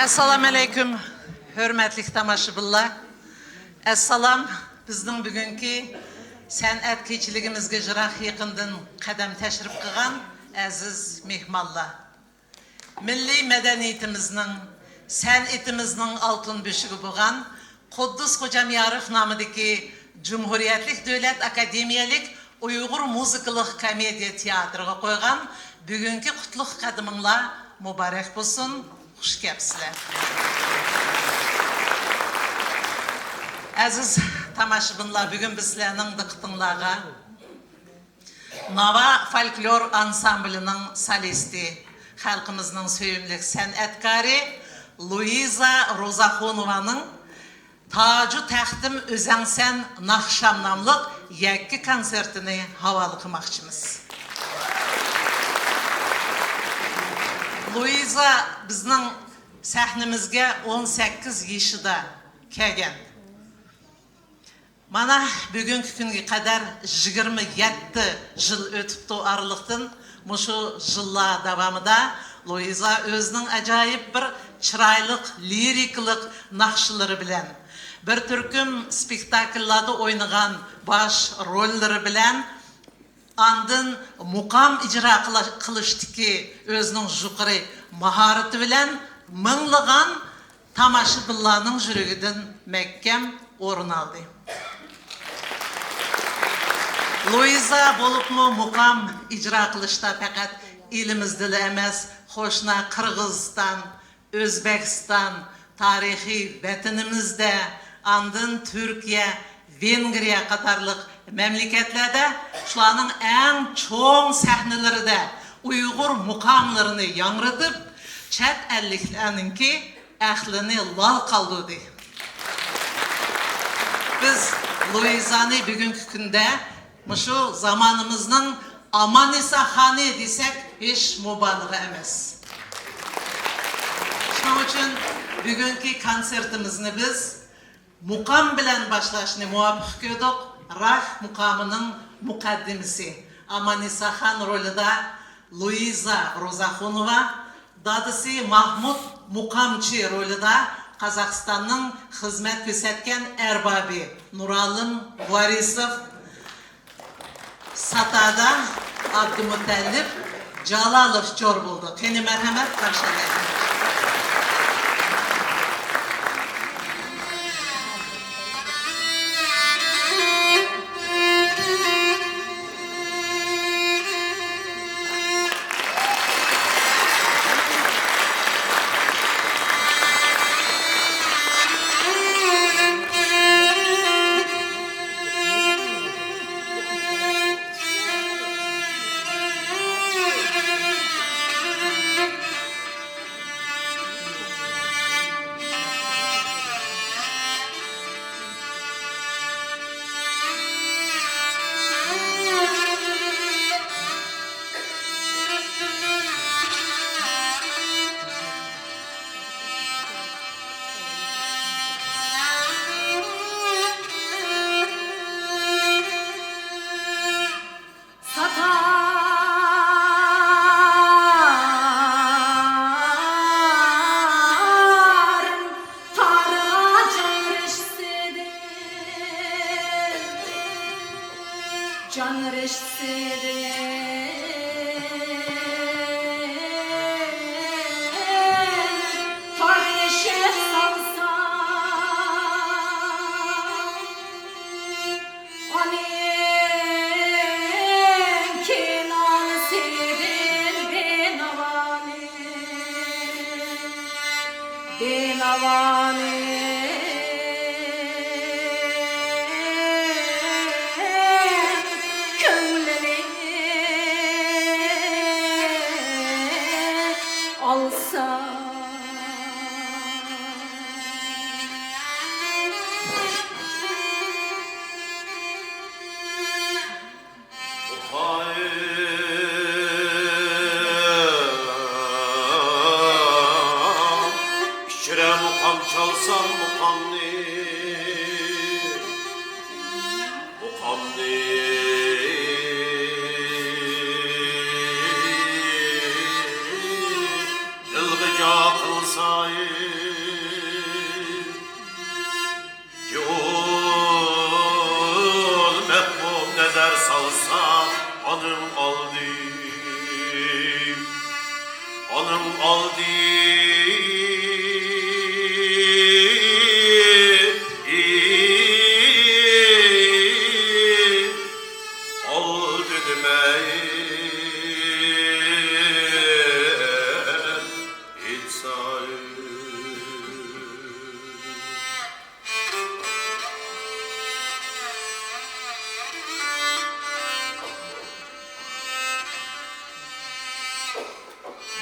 Assalamu alaykum, hürmetli tomoshabinlar. Assalom, bizning bugungi san'at kechiligimizga jiroq yaqindan qadam tashrif qilgan aziz mehmonlar. Milliy madaniyatimizning, san'atimizning oltin beshigi bo'lgan Quddus Xo'jamiyarov nomidagi Cumhuriyetlik Davlat Akademiyalik Uyg'ur muzikalik komediya teatriga qo'ygan bugungi qutlug' qadaminglar muborak bo'lsin. Xush kelibsizlar. Aziz tomoshabinlar, bugun biz sizlarning diqqatingizga Nava folklor ansamblining solisti, xalqimizning sevimli san'atkori Luiza Rozaxonovaning Tacı Taxtim Özengsen Naqsham nomli yakka konsertini havola qilmoqchimiz. Luiza bizning sahnimizga 18 yoshida kelgan. Mana bugungi kunga qadar 27 yil o'tibdi oraliqdan. Mushu yillar davomida Luiza o'zining ajoyib bir chiroyli liriklik naqshlari bilan bir turkum spektakllarda o'ynagan bosh rollari bilan andın muqam icra qilishdiki o'zining yuqori mahorati bilan minglagan tomoshabinlarning yuragidan mahkam o'rin oldi. Luiza bo'libmi muqam icra qilishda faqat elimizda emas, qo'shni Qirg'iziston, O'zbekiston, tarixiy vatanimizda, andın Türkiye, Vengriya qatorliq memleketlarda shularning eng cho'ng sahnalarida Uyg'ur muqamlarini yangratib, chet elliklarninki ahlini lol qoldirdi. Biz Luizani bugungi kunda mushu zamonimizning Amanisa xoni desak hech mubolag'a emas. Shuning uchun bugungi konsertimizni biz muqam bilan boshlashni muvaffaq ko'rdik. Rah muqamining muqaddimasi Amanisa xon rolida Luiza Rozaxonova, dadisi Mahmud Muqamchi rolida Qozog'istonning xizmat ko'rsatgan arbobi Nuralim Varisov, Satada Abdumutallib Jalolov jor bo'ldi. Qani marhamat qarshilaydi. Çalsam mukamni dilgıca kılsayım Anım aldı, anım aldı. Al dedim hiç say.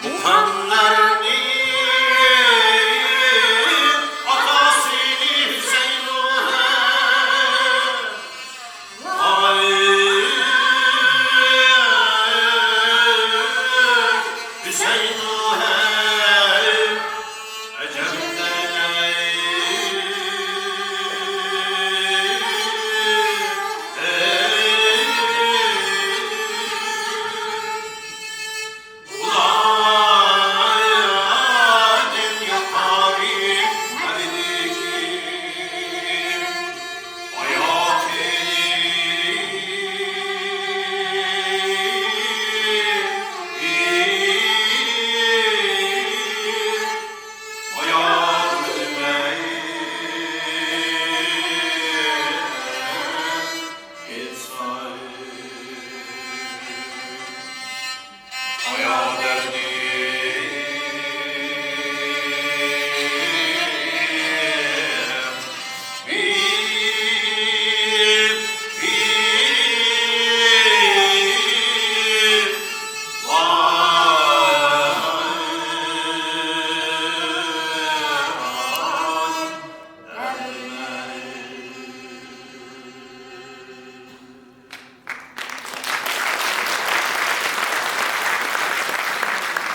Muhammer'in atasını Hüseyin'e ay Hüseyin'e ecemde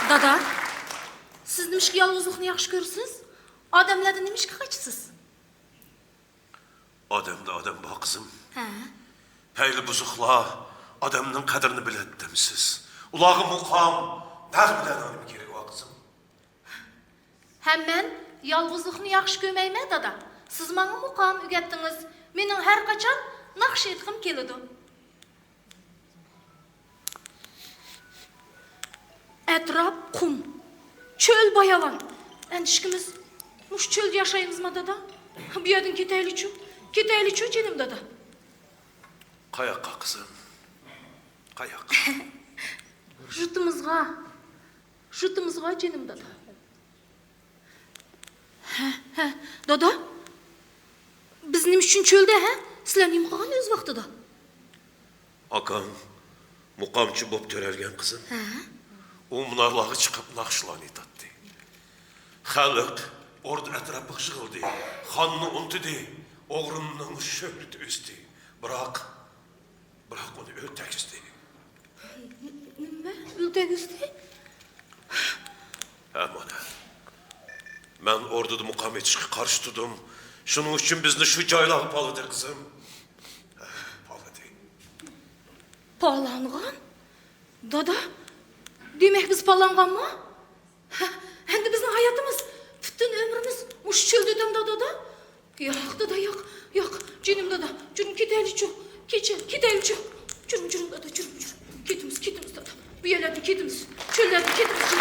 Dada, siz nimişki yalnızlıkını yaxşı görürsünüz? Adamlardan nimişki kaçsız? Adamda adam bak kızım. He. Peyli buzuklar adamın kadrini bilet demisiz. Ulağı mukam der bilen hanım gerek o kızım. Hem ben yalnızlıkını yaxşı görmeyme dada. Siz bana mukam ügettiniz. Menin her kaçan nakş etkim kelidi. Etraf kum. Çöl bayalan. Endişkimiz muş çölde yaşayınız mı dada? Bir yerden kitaylı çü cenim dada. Kayakka kızım. Kayak. Jütümüzga cenim dada. Dada, biz nima üçün çölde he? Sizler nima qilgan o'z vaqtida? Akam muqamçı bob törergen kızım. O munarlağı çıkıp nakşılan etattı. Xalq orada etrafı yığıldı. Xanını unutdu. Oğrunun şöhreti üstü. Bırak onu ötekizdi. Nima? Ötekizdi? Aman. Ben orada muqam etişki karşı tuttum. Şunun için bizni şu caylağı palıdır kızım. Palıdı. Palanğan? Dada, demek biz palanğan mı? Hem de bizim hayatımız, bütün ömrümüz muş çöldüdüm dada da. Yok dada yok. Canım dada, canım kitaylı çu. Kitaylı çu. Canım dada, canım. Kitimiz dada. Bu yerlerde kitimiz, çöllerde kitimiz.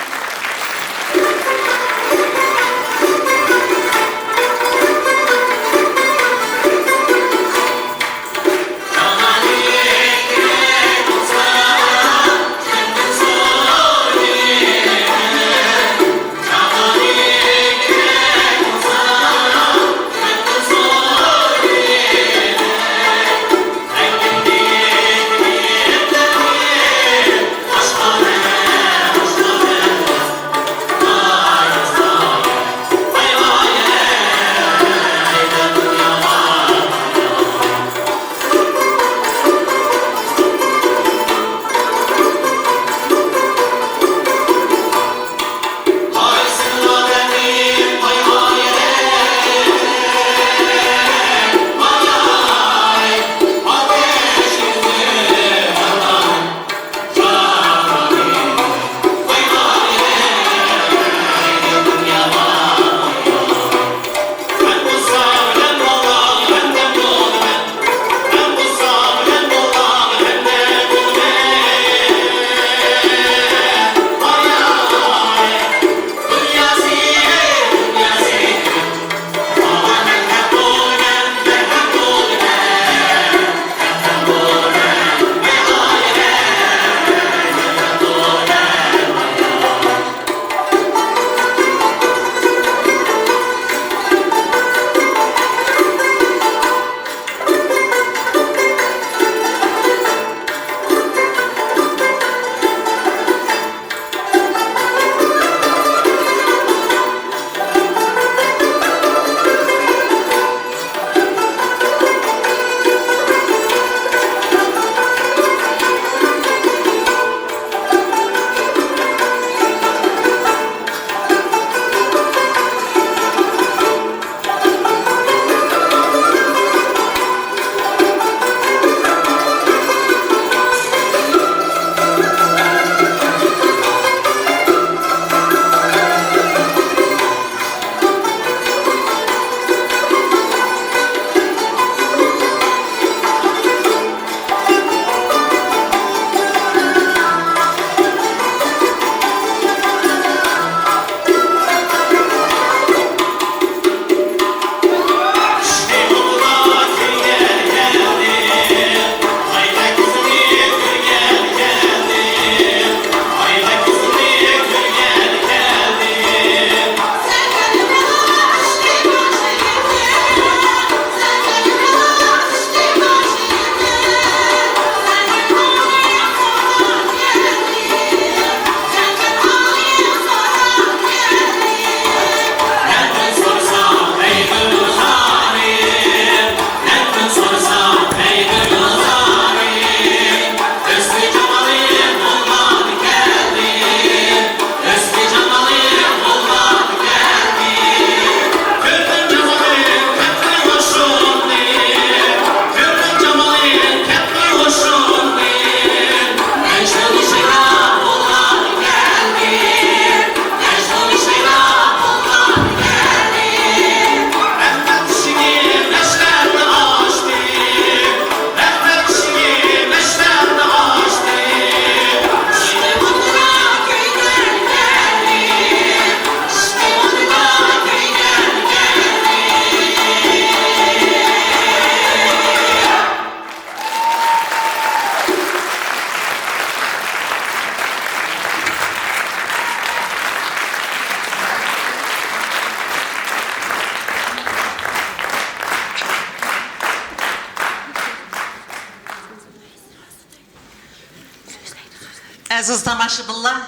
Aziz tomoshabinlar,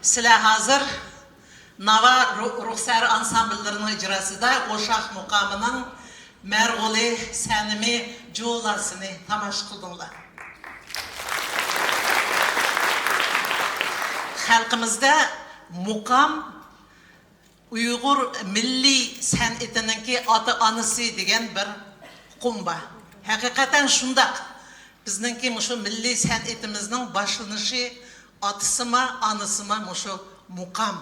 sizlar hozir Nava Ruhsar ansambllarining ijrosida O'shaq muqomining Marg'uli Sanimi jo'lasini tomosha qildinglar. Xalqimizda muqom Uyg'ur milliy san'atininki ota-onasi degan bir hukm bor. Haqiqatan shundaq. Bizningki shu milliy san'atimizning boshlanishi otasimi, onasimi shu muqom.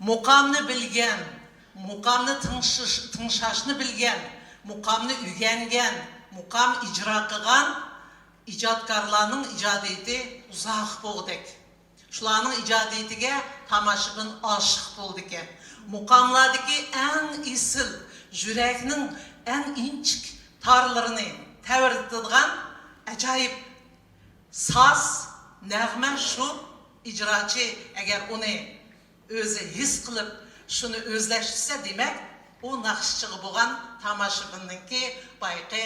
Muqomni bilgan, muqomni tingshashni bilgan, muqomni o'rgangan, muqom ijro qilgan ijodkorlarning ijodiyati uzoq bo'ldik. Shularning ijodiyatiga tomoshabin oshiq bo'ldi ekan. Muqomlardagi eng isil, yurakning eng inchik torlarini tavirtirgan ajoyib soz, nag'ma shu ijrochi agar uni o'zi his qilib, shuni o'zlashtirsa, demak, u naqshchiga bo'lgan tomoshabinninki bayqi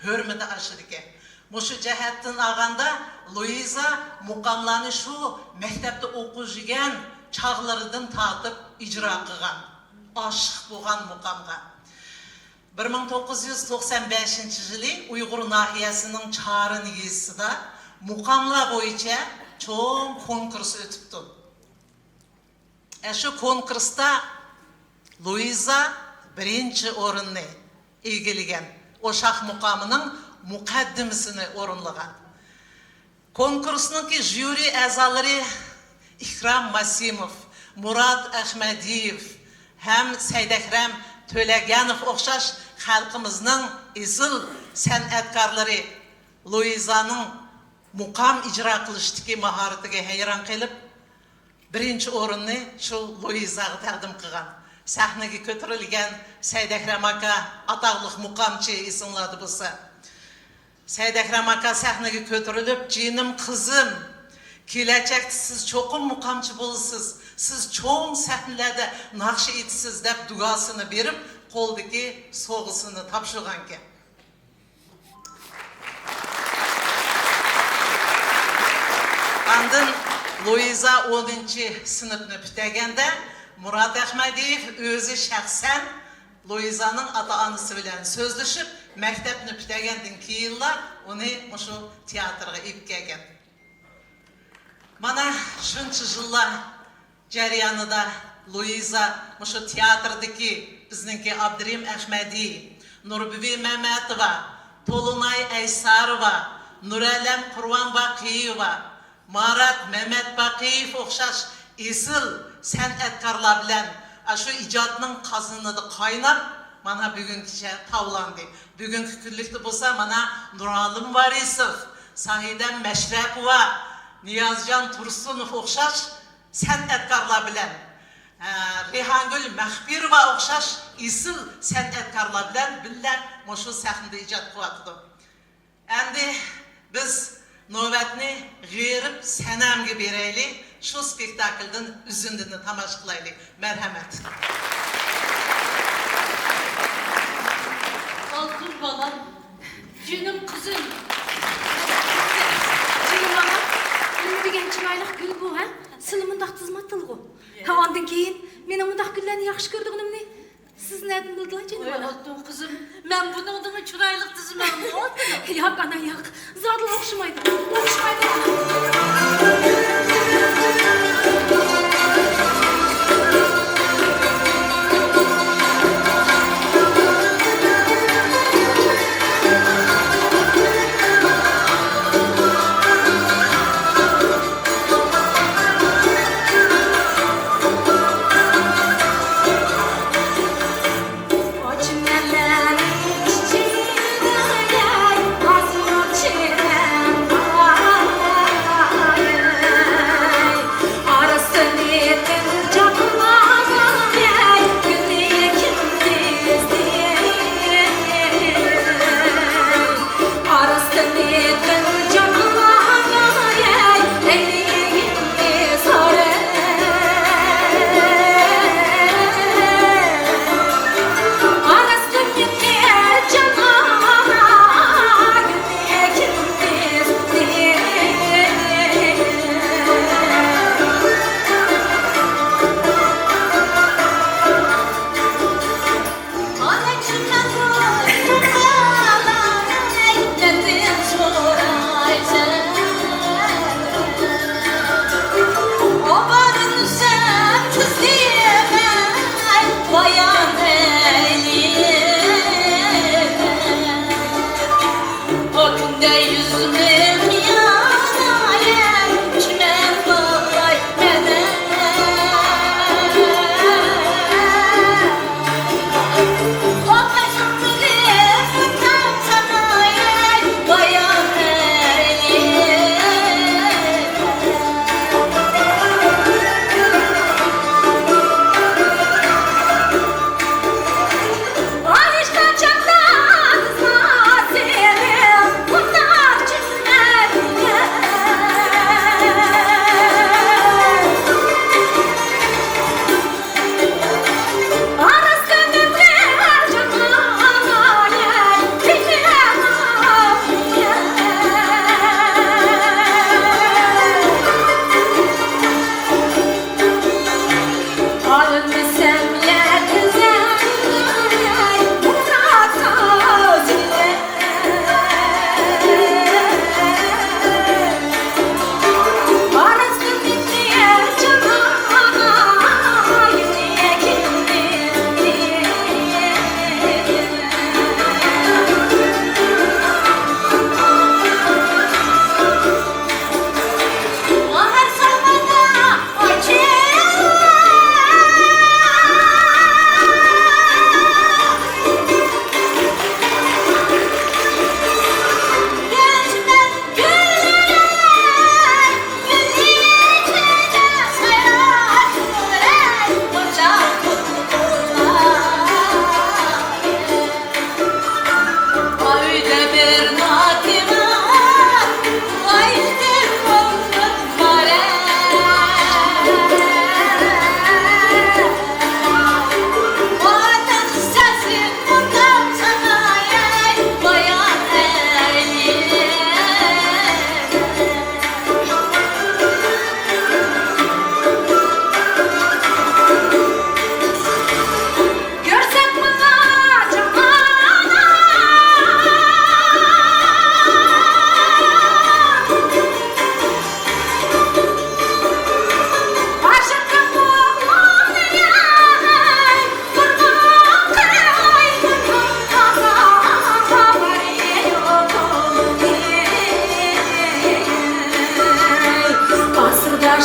hurmati oshadi ekan. Mushu jihatdan olganda Luiza muqomlarni shu maktabda o'qigan chog'laridan tortib ijro qilgan, oshiq bo'lgan muqomga. 1995-yili Uyg'ur nahiyasining Choriniyisida muqomlar bo'yicha cho'ng konkurs o'tibdi. Shu konkursda Luiza birinchi o'rinni egallagan. O'shaq muqomining muqaddimasini o'rinlagan. Konkursningki jyuri a'zolari Ikrom Masimov, Murod Ahmadiyev ham Saidakram To'laganov o'xshash xalqimizning izil san'atkorlari Luizaning muqom ijro qilishdagi mahoratiga hayron qilib, birinchi o'rinni shu Luizaga taqdim qilgan. Sahnaga ko'tarilgan Saidakram aka atoqli muqomchi ismlari bo'lsa, Saidakram aka sahnaga ko'tarilib, "Jinim qizim, kelajakda siz cho'qim muqomchi bo'lasiz, siz cho'ng sahnalarda naqsh etasiz" deb duosini berib, qo'ldagi sovg'asini topshirgan ekan. Andin Luiza 10-sinfni bitaganda Murod Ahmadiyev o'zi shaxsan Luizaning ota-onasi bilan so'zlashib, maktabni bitagandan keyinlar uni shu teatrga olib kelgan. Mana shuncha yillar jarayonida Luiza shu teatrdagi bizningki Abdurim Ahmadiy, Nurbibi Mamatova, To'lunay Aysarova, Nuralam Qurbanbaqiyeva, Marat Mehmet Baqiyev o'xshash esil san'atkorlar bilan shu ijodning qozonida qaynab, mana bugungacha tavlandi. Bugungi kunlikda bo'lsa, mana Nurolim Varisov, Sahidam Mashrapova, Niyozjon Tursunov o'xshash san'atkorlar bilan, Rehangul Mahbirova o'xshash esil san'atkorlar bilan birga shu sahnada ijod qilyapti. Endi biz navbatni g'erib sanamga beraylik. Shu spektakldan uzundini tomosha qilaylik. Marhamat. Olqin bolam, jinim qizim. Jinim bolam, nima degan chiroyli gul bu, ha? Sizlar mundaq xizmat qilgu. Ha, ondan keyin meni mundaq gullarni yaxshi ko'rdig'imni siz neden bildiler canım bana? Oldu kızım. Ben bunun adını çıraylık dizmem. Yok ana yok. Zadla okşamaydı. Okşamaydı.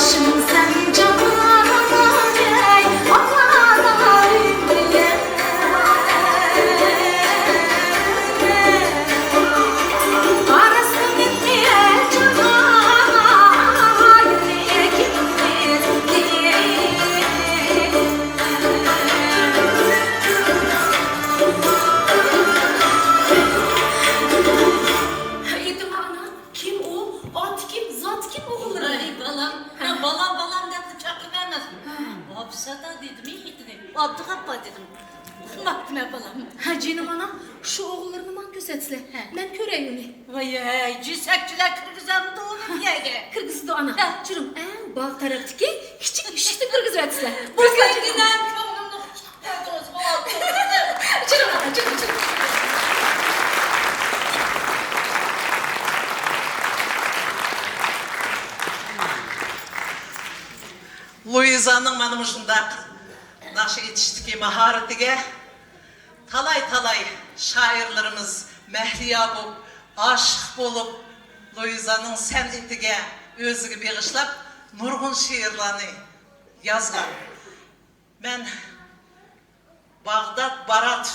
Başım sen canına gel, Allah'ına ümriye. Arasın etmeye canına, yüreğe gitmez diye. Yedim ana, kim o? At kim, zat kim oğulları? Ay balam, ha, balam dedi çakı vermez. Hapsada dedim, iyi gittin. Abdülhappa dedim. Mahkeme balam. Ha canım ana, şu oğullarını man gözetle. Ben köreyim onu. Vay, cisekçiler Kırgızlar'ın doğum yenge. Kırgız'da ana. Çırım en bağ taraftaki küçük Kırgız ötüsler. Bugün giden kavramda kutladınız falan. Çırım ana, çırım. Luiza'nın benim uşundaq naşı yetiştiki maharetige talay şairlerimiz mehliya bulup, aşık bulup Luiza'nın sənətige özüge beğişlap nurgun şiirlerini yazgan. Ben Bağdat Baratov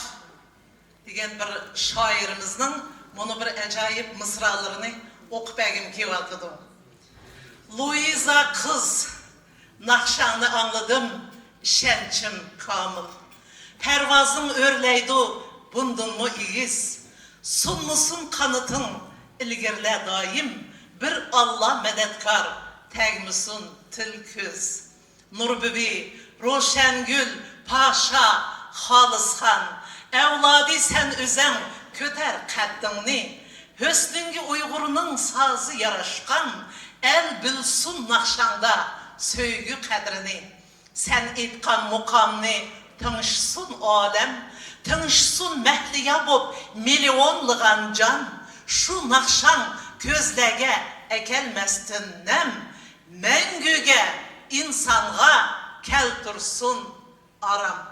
degan bir şairimizning bunu bir acayip mısralarını okup egim kelyapti. Luiza kız, nakşanı anladım, şençim kamıl. Pervazım örleydi, bundun mu iyiz. Sunmusun kanıtın, ilgirle daim. Bir Allah medetkar, tegmisun til küz. Nur Bibi, Roşengül, Paşa, Halis-xan. Evladi sen üzen, köter kaddini. Hösnünge Uygur'un sazı yaraşkan. El bilsun nakşanda söygü kadrini. Sen etkan mukamni tanışsın alem. Tanışsın mehliya bop milyonluğan can. Şu nakşan gözlege ekelmestin nem. Mengüge insanğa keltursun aram.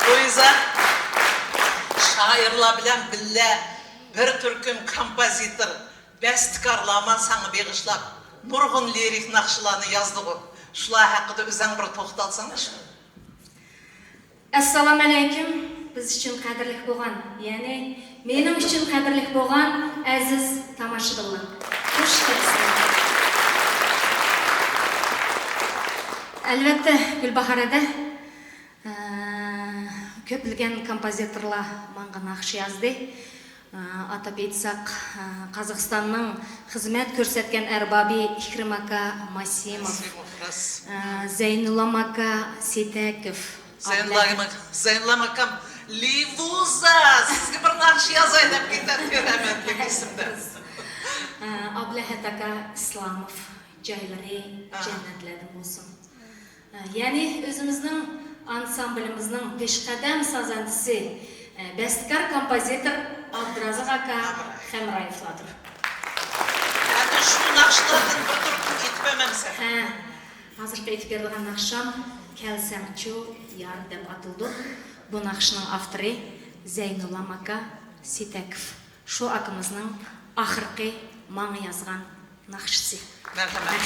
Luiza şairla bilen bille bir türküm kompozitör bestikarlaman sana beğişlap nurgun lirik nakşılarını yazdı o. Şular hakkında özen bir toxtalsanız. Assalamu alaykum. Biz için kadirlik boğan, yani benim için kadirlik boğan aziz tamaşıbınlar. Hoş geldiniz. Elbette Gülbahara'da köpілген композиторлар маңға нақыш yazdı. Атап айтсақ, Қазақстанның қызмет көрсеткен әрбаби Икрим ака Масимов, Зайнулла ака Ситеков. Zeynlam akam, Livuza, sizge bir nakşı yazaydı hep gider göremedik isimde. Ablahat aka İslamov, joylari jannatlarda bo'lsin. Yani özümüzün ansamblimizning peshqadam sazandisi, bestkar kompozitor Abdurazak aka Hamrayevlardir. Yani şu nakşılardan bir türkü gitmemem sen. Hazırda aytib berilgan naqsham Kelsamchu yar deb atildi. Bu naqshning avtori Zaynulla aka Sitekov. Şu akımızning oxirgi manga yazgan naqshisi. Merhamet.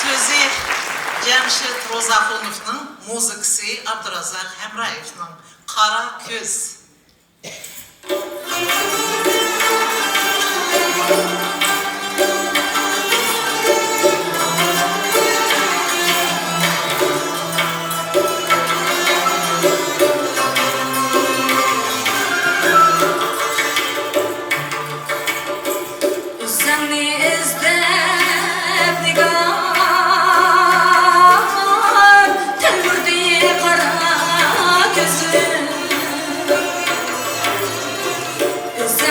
Sözü Cemşit Rozaxunov'ның, muzikası Abdurazak Hemrayev'ның Qara Köz. Is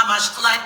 tamaş kılay.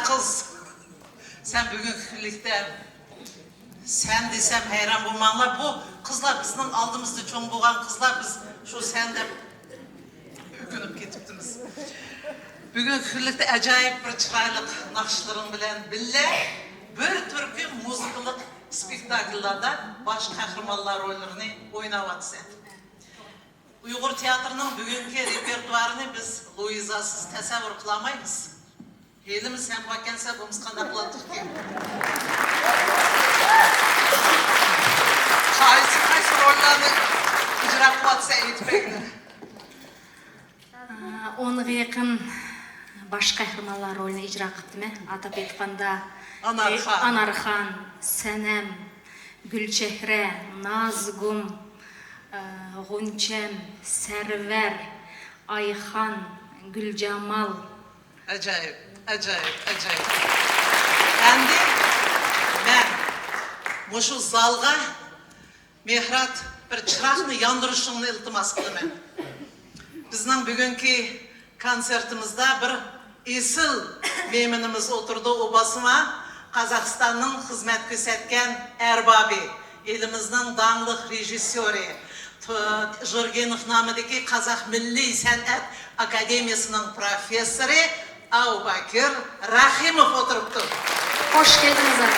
Kız, sen bugünkülükte sen desem hayran bulmanlar bu kızlar bizden aldığımızda çoğun boğan kızlar biz şu sende ürkünüp ketiptimiz. Bugün hürlikte acayip bir çıraylık nakşların bilen bille bir türkü muzikalık spektakillerde baş kahramanlar rollerini oynavatsa. Uygur tiyatrının bugünkü repertuarını biz Luiza'sız tasavvur kılamayız. Elimiz hem vakense bumuz kandakladık ki. Qaysi rollarni icra qilyapsa aytmaydi. Onға yakın baş kahramanlar rolünü icra qıptım. Atap etqanda Anarxan. Anarxan, Sənem, Gülçehre, Nazgum, Ğunçem, Sərvər, Ayxan, Gülcamal. Acayip, acayip, acayip. Endi ben muşu zalga Mehrat bir çıraqni yandırışını iltimas kılımen. Bizden bugünkü konsertimizde bir esil meminimiz oturdu o basıma. Kazakistan'ın hizmet gösterken Erbabi, elimizden danlıq rejissörü, Jurgenov namıdaki Kazak Milli Sanat Akademiyasının profesörü Abubakir Rahimov oturuptu. Hoş geldiniz abi.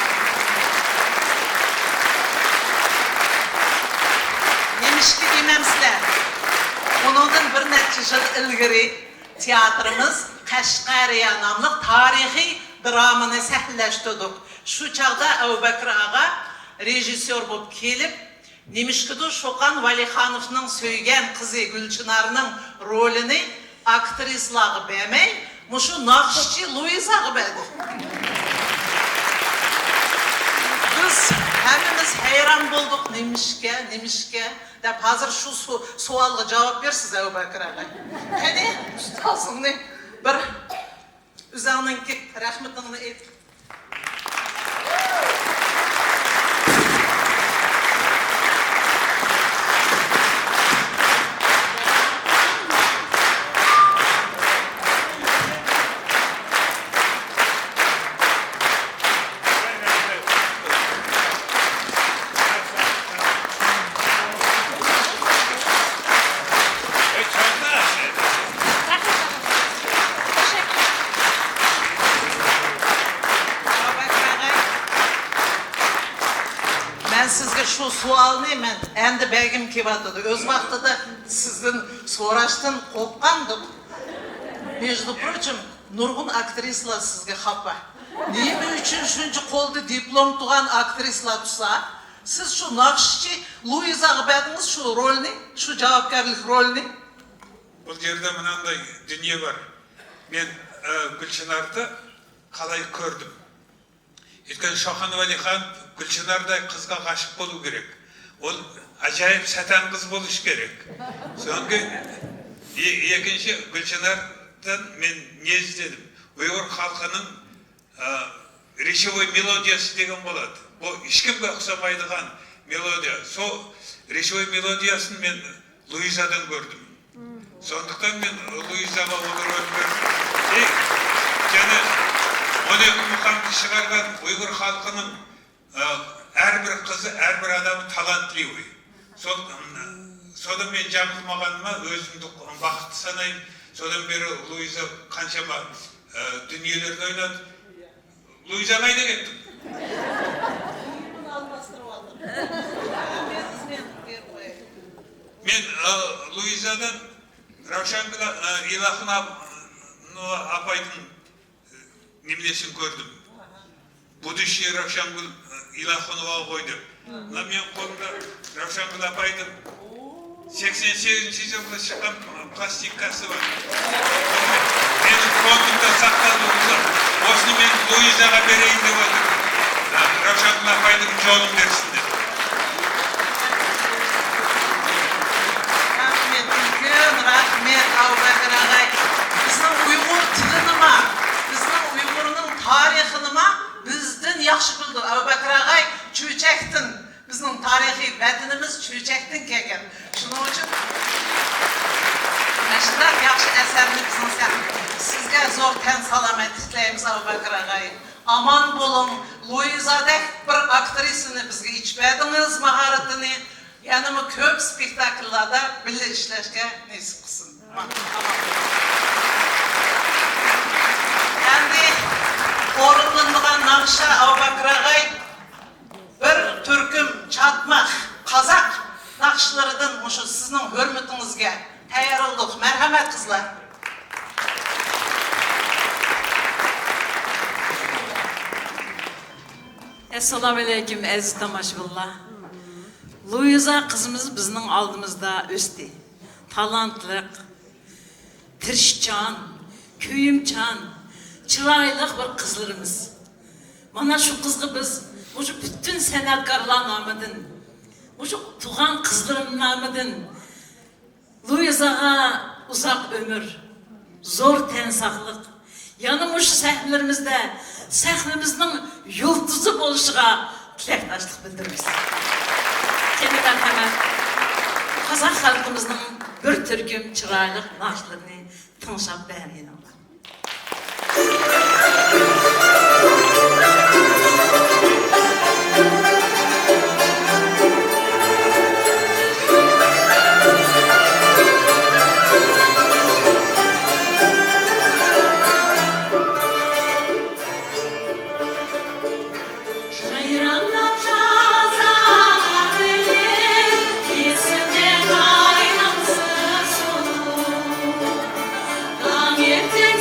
Nemişki dememsizler. Onundan bir neçe yıl ilgiri tiyatrımız Kaşqariya namlıq tarihi dramını sahilleştirdik. Şu çağda Abubakir ağa rejissör bulup kelip, Nemişki'de Şokan Valixanov'ның söygen kızı Gülçınar'ның rolünü aktrislağı beğenmey, muşu nakşçı Luiza'ğı beğendi. Biz hemimiz hayran bulduk Nemişke. Dep hazır şu sualga cevap versiz Abubakir ağa. Hani ustasını bir üzerindeki rahmetini et. Ben sizge şu sualını hemen endi belgim kevatıdı. Öz vaxtıda sizden soraştın kopkandım. Между прочим, nurgun aktrislar sizge xapa. Neymi üçüncü kolda diplom tuğan aktrislar tutsa, siz şu nakşçı Luiza'ğı bediniz şu rolünü, şu cevapkarlık rolünü. Бұл жерде мынандай дүние бар. Мен Гүлшінарды қалай көрдім. Өйткені Шоқан Уәлихан Гүлшінардай қызға ғашық болу керек. Ол ажайып сатан қыз болуш керек. Соңғы екінші Гүлшінардан мен не іздедім? Ұйғыр халқының речевой мелодиясы деген болады. Ол ешкімге ұқсамайдыған мелодия. Сол речевой мелодиясын мен Луизадан көрдім. Сондықтан мен Луизаға ол рөл бердім. Және 12 мұқамды шығарған ұйғыр халқының әрбір қызы, әрбір адамы талантливый. Содан мен жаңылмағаныма өзімді бақытты санаймын. Содан бері Луиза қаншама дүниелерді ойнады. Луиза қайда кеттім? Мен Луизадан Равшангүл Илахын апайдың немлесін көрдім. Будущий Равшангүл Илахынова қойды. Мен қолымда Равшангүл апайдың 88-ші жылғы шыққан пластикасы бар. Менің фондымда сақталды ұзақ. Осыны мен Луизаға берейін деп отыр. Равшангүл апайдың жолын берсін деп. Rahmet Abubakir ağay. Bizden Uygur tilini bizden Uygur'un tarihini bizden yaxşı bildi. Abubakir ağay çöçektin. Bizden tarihi vətənimiz çöçektin kegen. Şunun için Məşhurlar yaxşı eserini bizden sen. Sizge zor ten salametlikleyimiz Abubakir ağay. Aman bolun. Luiza'dek bir aktrisini bizge içmediniz maharetini. Yani köp spektakillerde birle işleşke nasip kılsın. Tamam. Endi orunlandıgan nakşa Abubakır bir türküm çatmak, kazak nakşlarıdan şu sizin hürmetinizge tayarıldık. Merhamet kızlar. Assalamu alaikum aziz tomoshabinlar. Luiza kızımız bizning aldımızda östü. Talantlı, tirishchan, kuyimchan, chiroyli bir qizlarimiz. Mana shu qizga biz o'sha bütün san'atkorlar nomidan, o'sha tug'an qizlarim nomidan Luizaga uzoq umr, zo'r tan sog'lik, yana o'sha sahnalarimizda sahnamizning yulduzi bo'lishiga tilakdoshlik bildiramiz. Kendidan hemen Kazak halkımızın bir türküm chiroyli naqshlarni tinglab beringlar. Yeter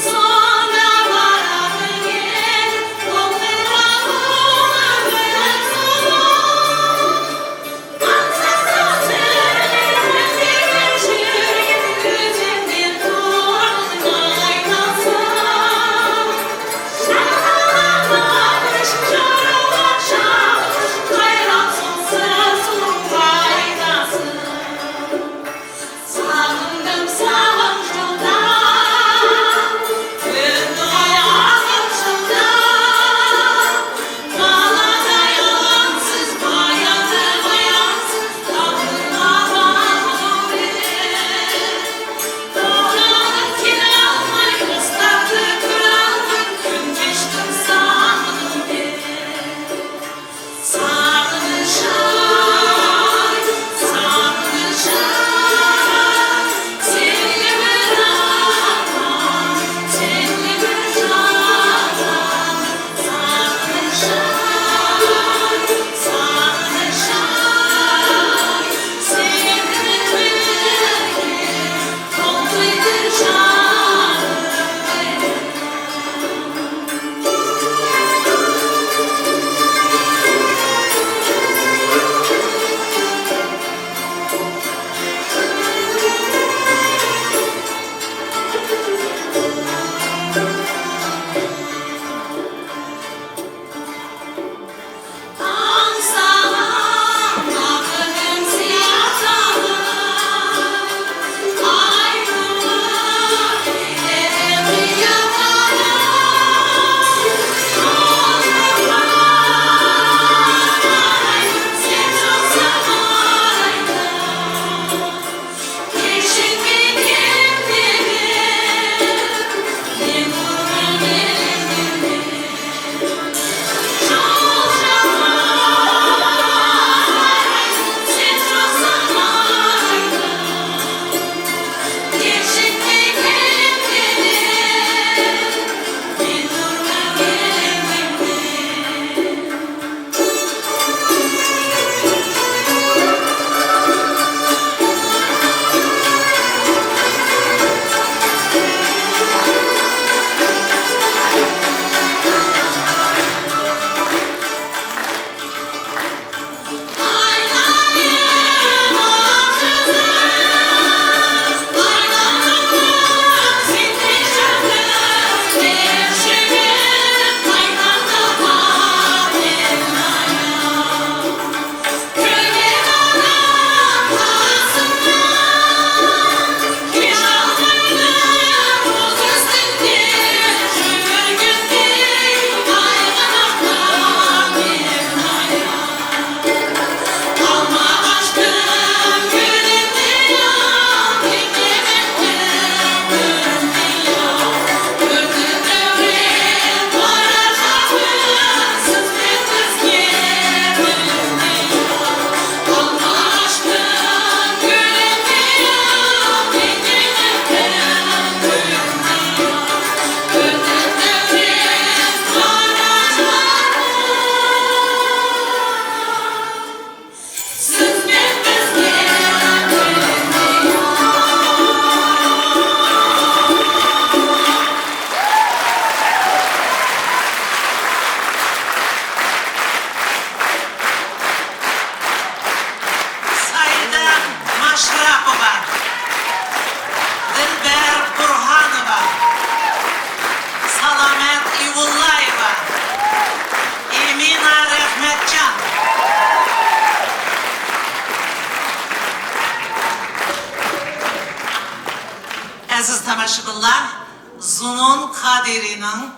Sabiri'nin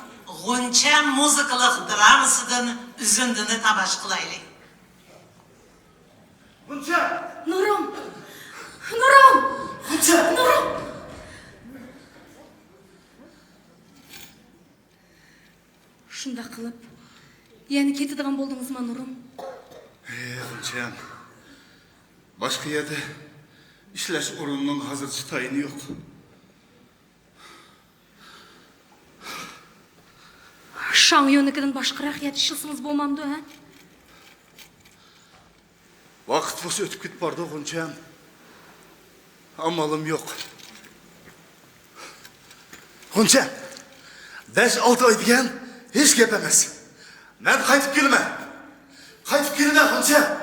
Gonca muzikalık dramasıdan üzündüğünü tamaşa kılaylı. Gonca! Nurum! Nurum! Gonca! Nurum! Şunda kılıp, yani ketadigan boldunuz mu Nurum? Goncam, başka yerde işleş orununun hazırcı tayini yok. Şan yönükiden başkarak yetişilsiniz bolmamdı, ha? Vakit boş ötüp git bardı Goncam. Amalım yok. Goncam, 5-6 ay diyen hiç gepemez. Ben kayıp gelme. Kayıp gelme Goncam.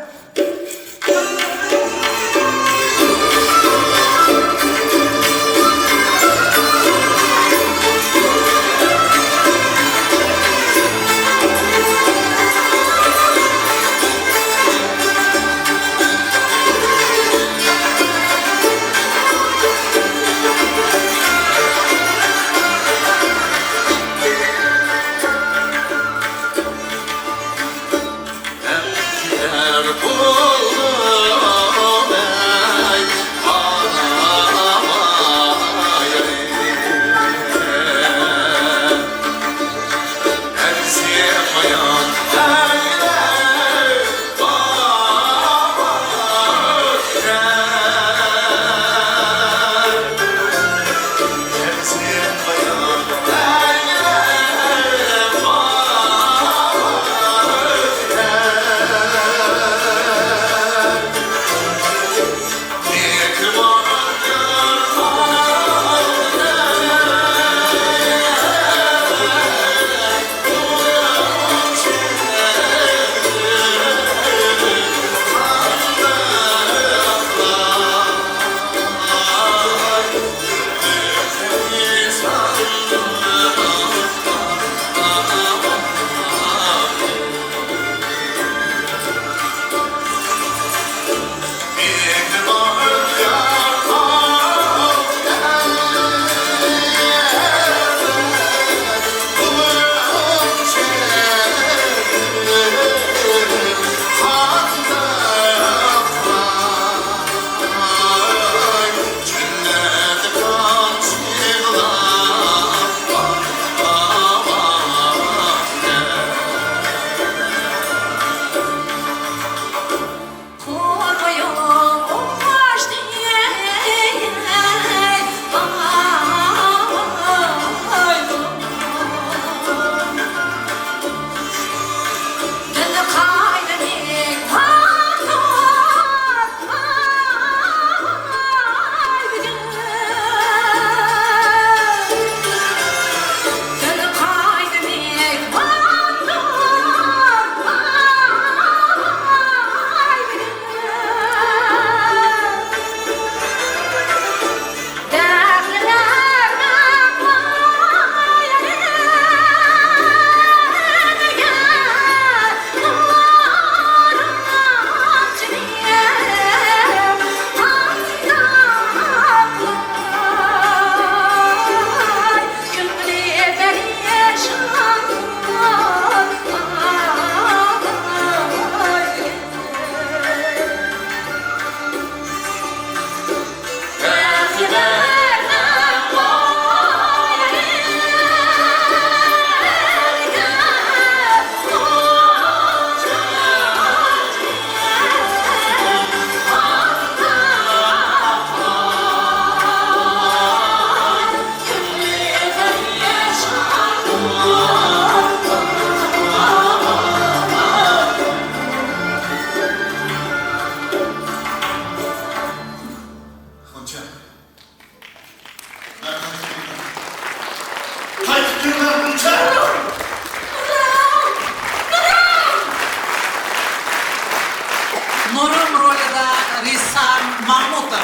Nurum rolü de Rissam Mahmutov.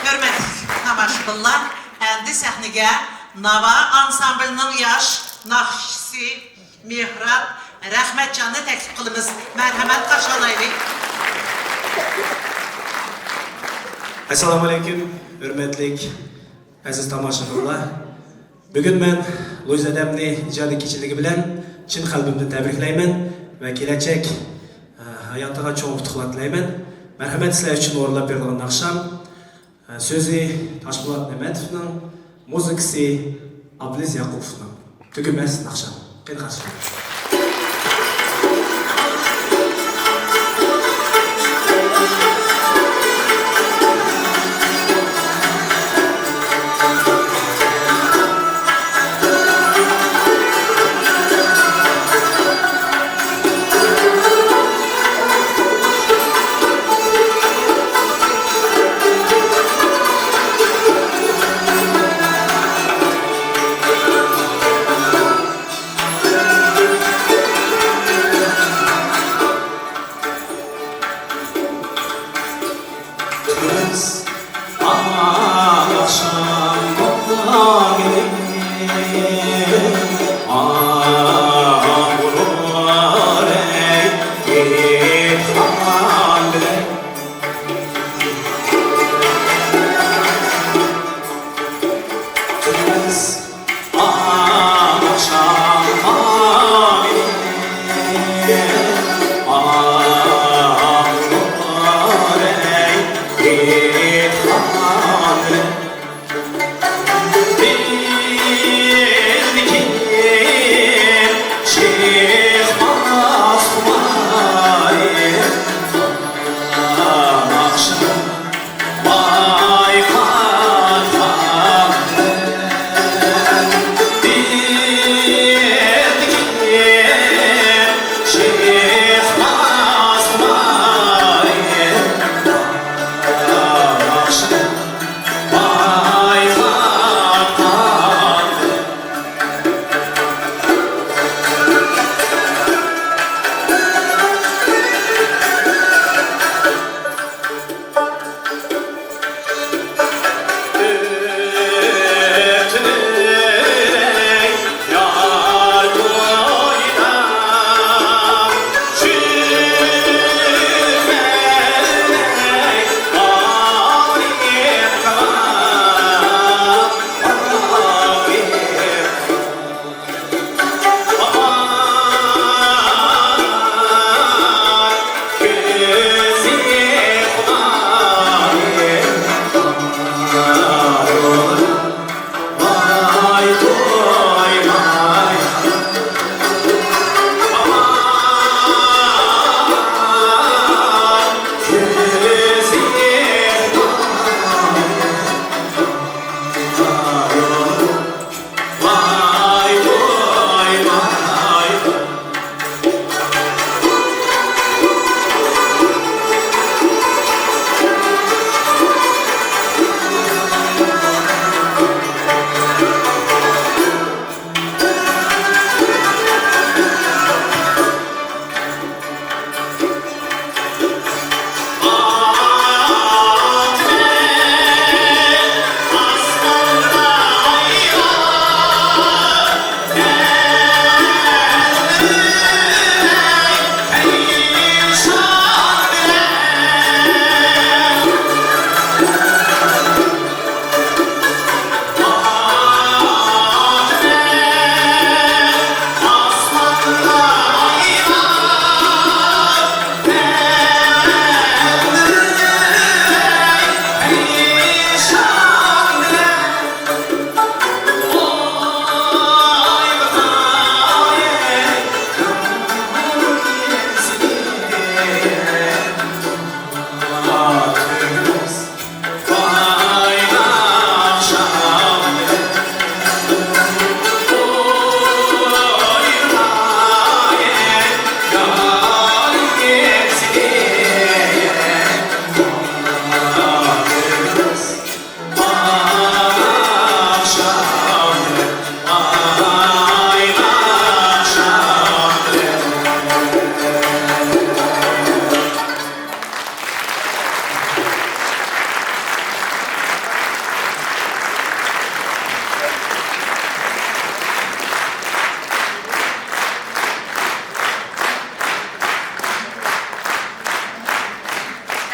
Hürmetli tamaşaçılar, endi sahnege Nava ansamblının yaş nakşisi Mihrab Rahmetcan'ı teklif kılımız. Merhamet karşılayalım. Assalomu alaykum, hurmatli aziz tomoshabinlar. Bugun men Luiza Adamni ijodiy kechiligi bilan chin qalbimdan tabriklayman va kelajak hayotiga cho'ng utuqlar tilayman. Marhamat sizlar uchun o'rlab berilgan naqsham so'zi Toshpo'lat Namatovning, muzikasi Abdulaziz Yaqupovning. Tugamas naqsham. Qani qarshi.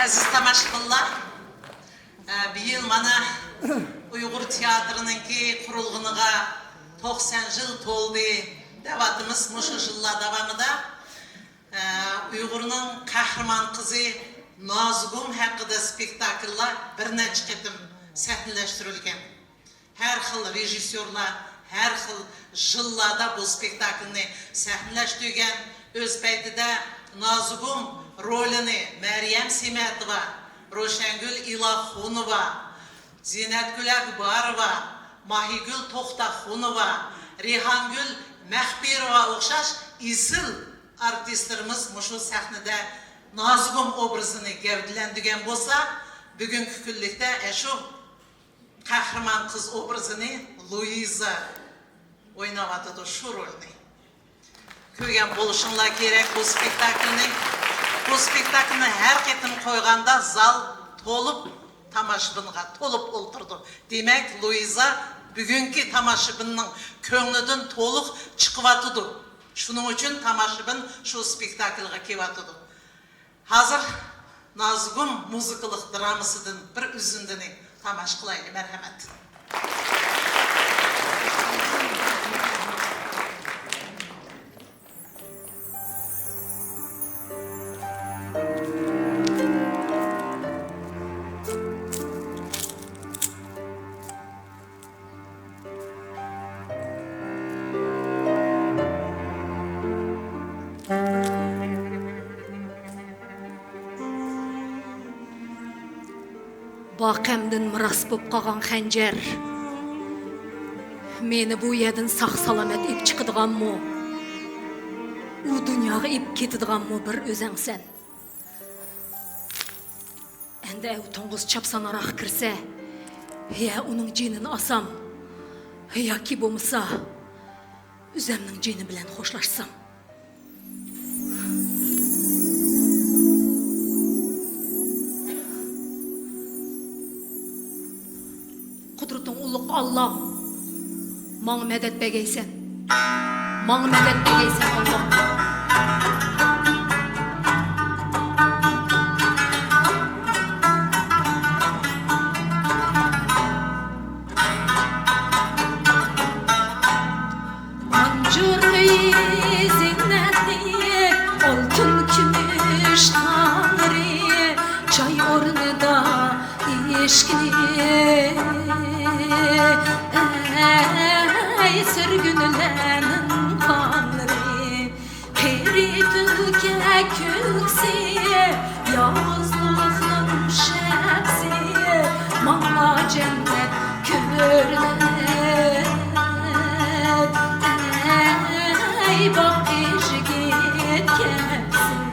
Aziz tamaşqınlar, bir yıl mana Uyghur teatrınınki kurulğunuğa 90 yıl toldu devatımız muşu yıllar davamında Uygur'un kahraman kızı Nazgum hakkında spektakller bir neçe ketim sahneleştirilgen. Her xil rejissyorlar, her xil yıllarda bu spektaklni sahneleştirgen. Öz paytida Nazgum rolini Meryem Semetova, Roşengül İlaxunova, Zinetgül Akbarova, Mahigül Toxtaxunova, Rihangül Mehbirova okşaş izil artistlerimiz muşu sahnede Nazgum obrazını gevdilendigen bolsa, bugünkü küllikte şu kahraman kız obrazını Louisa oynavatıdı şu rolünü. Köygen boluşunlar gerek bu spektaklini. Bu spektaklini her ketim koyganda zal tolup tamaşbınga tolup olturdu. Demek Louisa bugünkü tamaşbının köңlüdün toluk çıkıvatıdı. Şunun için tamaşbın şu spektaklga kevatıdı. Hazır Nazgum muzikalık dramasıdın bir üzündüni tamaş kılaylı. Merhamet. Baqamdan miras bo'lib qolgan xanjar meni bu yerdan saq salomat ib chiqadiganmi? U dunyoga ib ketadiganmi bir o'zingsan. Endi u to'ng'iz chapsanaroq kirsa, ya uning jinini olsam, yoki bo'lmasa o'zimning jini bilan xo'shlashsam. Kudretin uluk Allah, bana medet begeysen, bana medet begeysen Allah. Mancur zinetli, altın gümüş tanrı, çay ornida eşkili. Ey sürgünlerin kanları, peridüge köksi, yalnızlığın şepsi, mağla cennet körler. Ey bak iş git gelsin.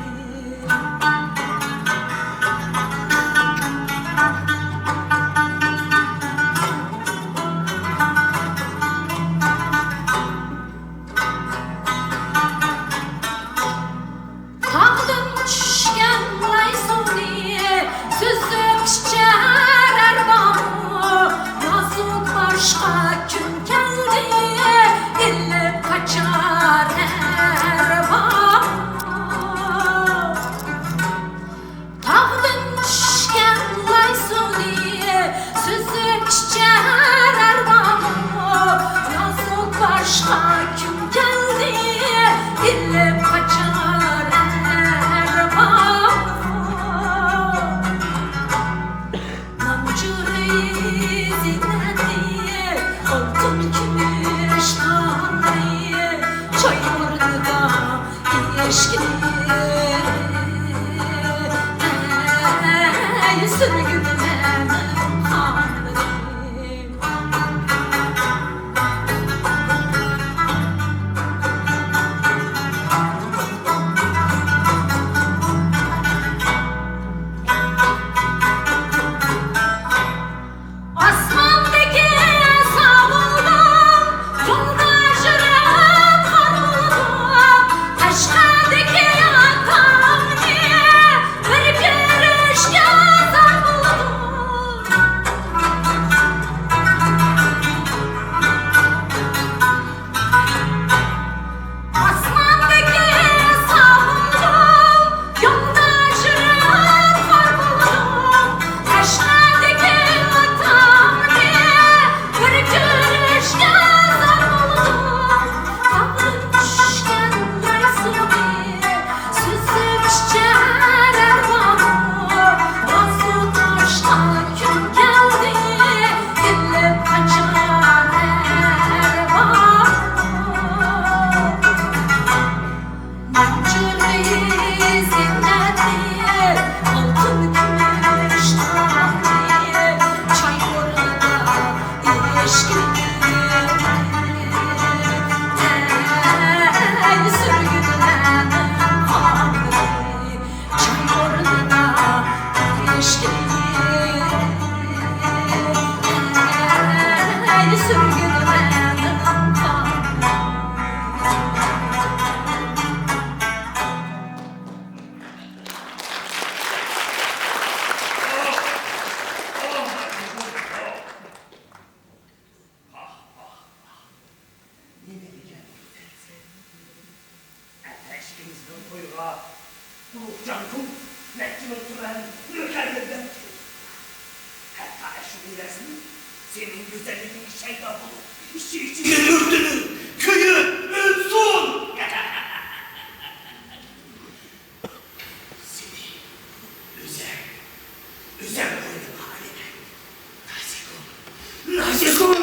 Aşkadaki Nasika, Cankum, Mekkim oturan nökerlerden. Hatta şu bilesin, senin güzelliğin şeyda bulup, işi için yürürdüğünü, köyü ölsün. Seni üzer koydum haline. Nazikum.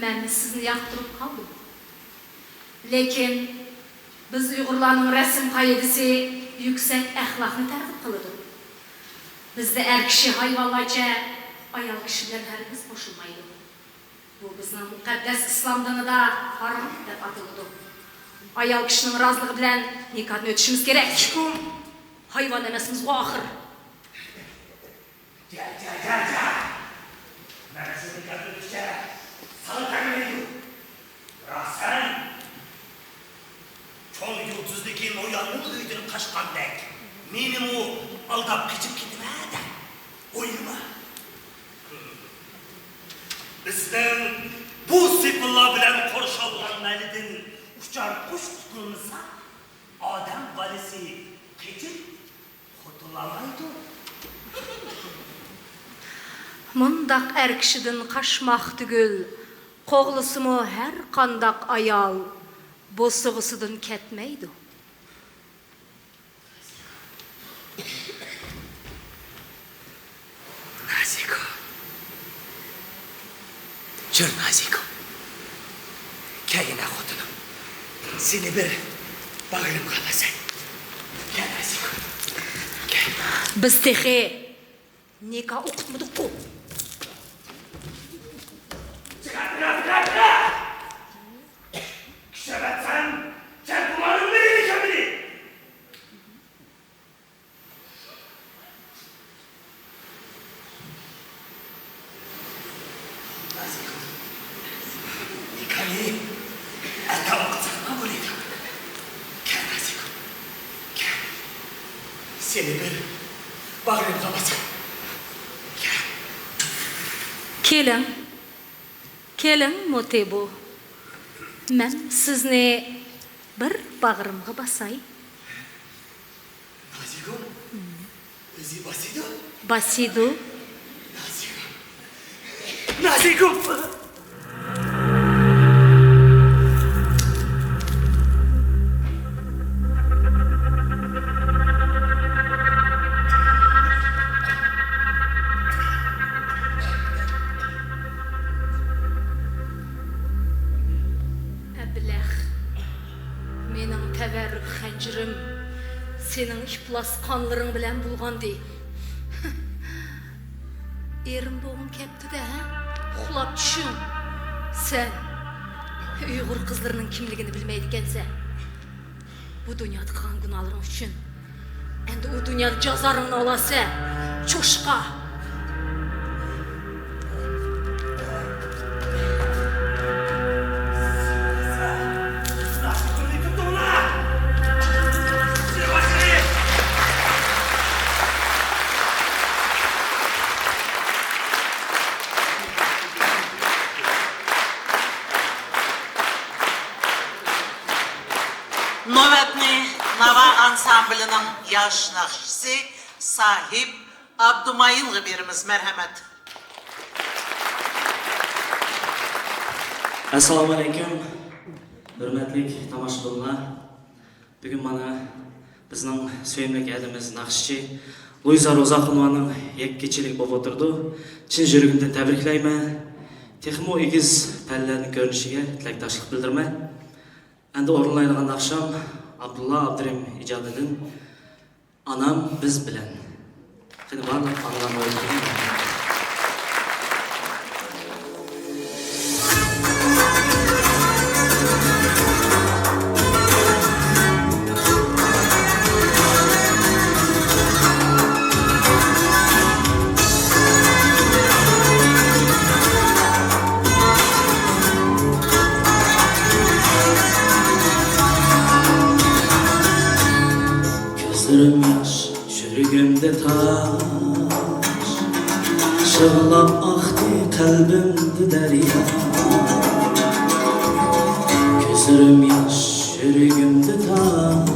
Ben sizni yaktırıp kaldım. Lekin biz Uygurlarning resim kaidesi yüksek ahlakını tertip kılıdı. Bizde er kişi hayvanlarca ayal kişiler herkes koşulmaydı. Bu bizning mukaddes İslam dinida haram deb atıldı. Ayal kişinin razılığı bilen nikahını ötüşümüz gerek. Hayvan emesimiz o ahir. Gel. Ben seni gördükçe sana temin ediyorum. Sen çoğun yıldızdaki o yanını öydürüp kaçkan dek. Benim o aldap kaçıp gitme de. Oynama. Bizden bu sıfırla bilen konuşalım melidin uçar kuş tutulmasa Adem valisi geçip kurtulamaydı. Mundaq er kişiden kaçmak tügül, qoğlusumu her kandak ayal, bosugusudun ketmeydi. Naziko. Jür Naziko. Kayına xotunum. Seni bir bağırım kalasın. Gel Naziko. Gel. Biz tehi nikah okutmadık bu. Bırak! Şevet sen kumarın beni kendini. Naziko. Nikahı ata vakıtsa kabul et. Gel Naziko. Gel. Seni bir bağırım kalasın. Kelin Motebu. Men sizni bir bağrımga basay. Naziko. Özü basido. Basidu. Naziko. Əbləx, menin təvərrük xəncirim senin iflas qanların bilən bulğandı. Erim boğum kepti de, xulap düşün. Sen Uyghur kızlarının kimligini bilmeydikense, bu dünyada qılan günahların üçün, endi o dünyada cazarın olasa, çoşqa. Nöbetni Nava Ansamblının yaş nakşisi sahip Abdumayın birimiz merhamet. Assalomu alaykum. Hurmatli tomoshabinlar. Bugun mana bizning suyimli elimiz naqshchi Luiza Ro'zaxonovaning yakkechilik bo'lib o'tirdi. Chin yuragimdan tabriklayman. Texmo egiz pallaning ko'rinishiga tilakdoshlik bildiraman. Endi o'rinlaydigan naqsham Abdulla Abdurim ijodidan Anam biz bilan. Qani barliq onalarni o'ylayman. Gözlerim yaş, yürüğümde taş, şığlap aktı kalbimde derya. Gözlerim yaş, yüreğimde taş.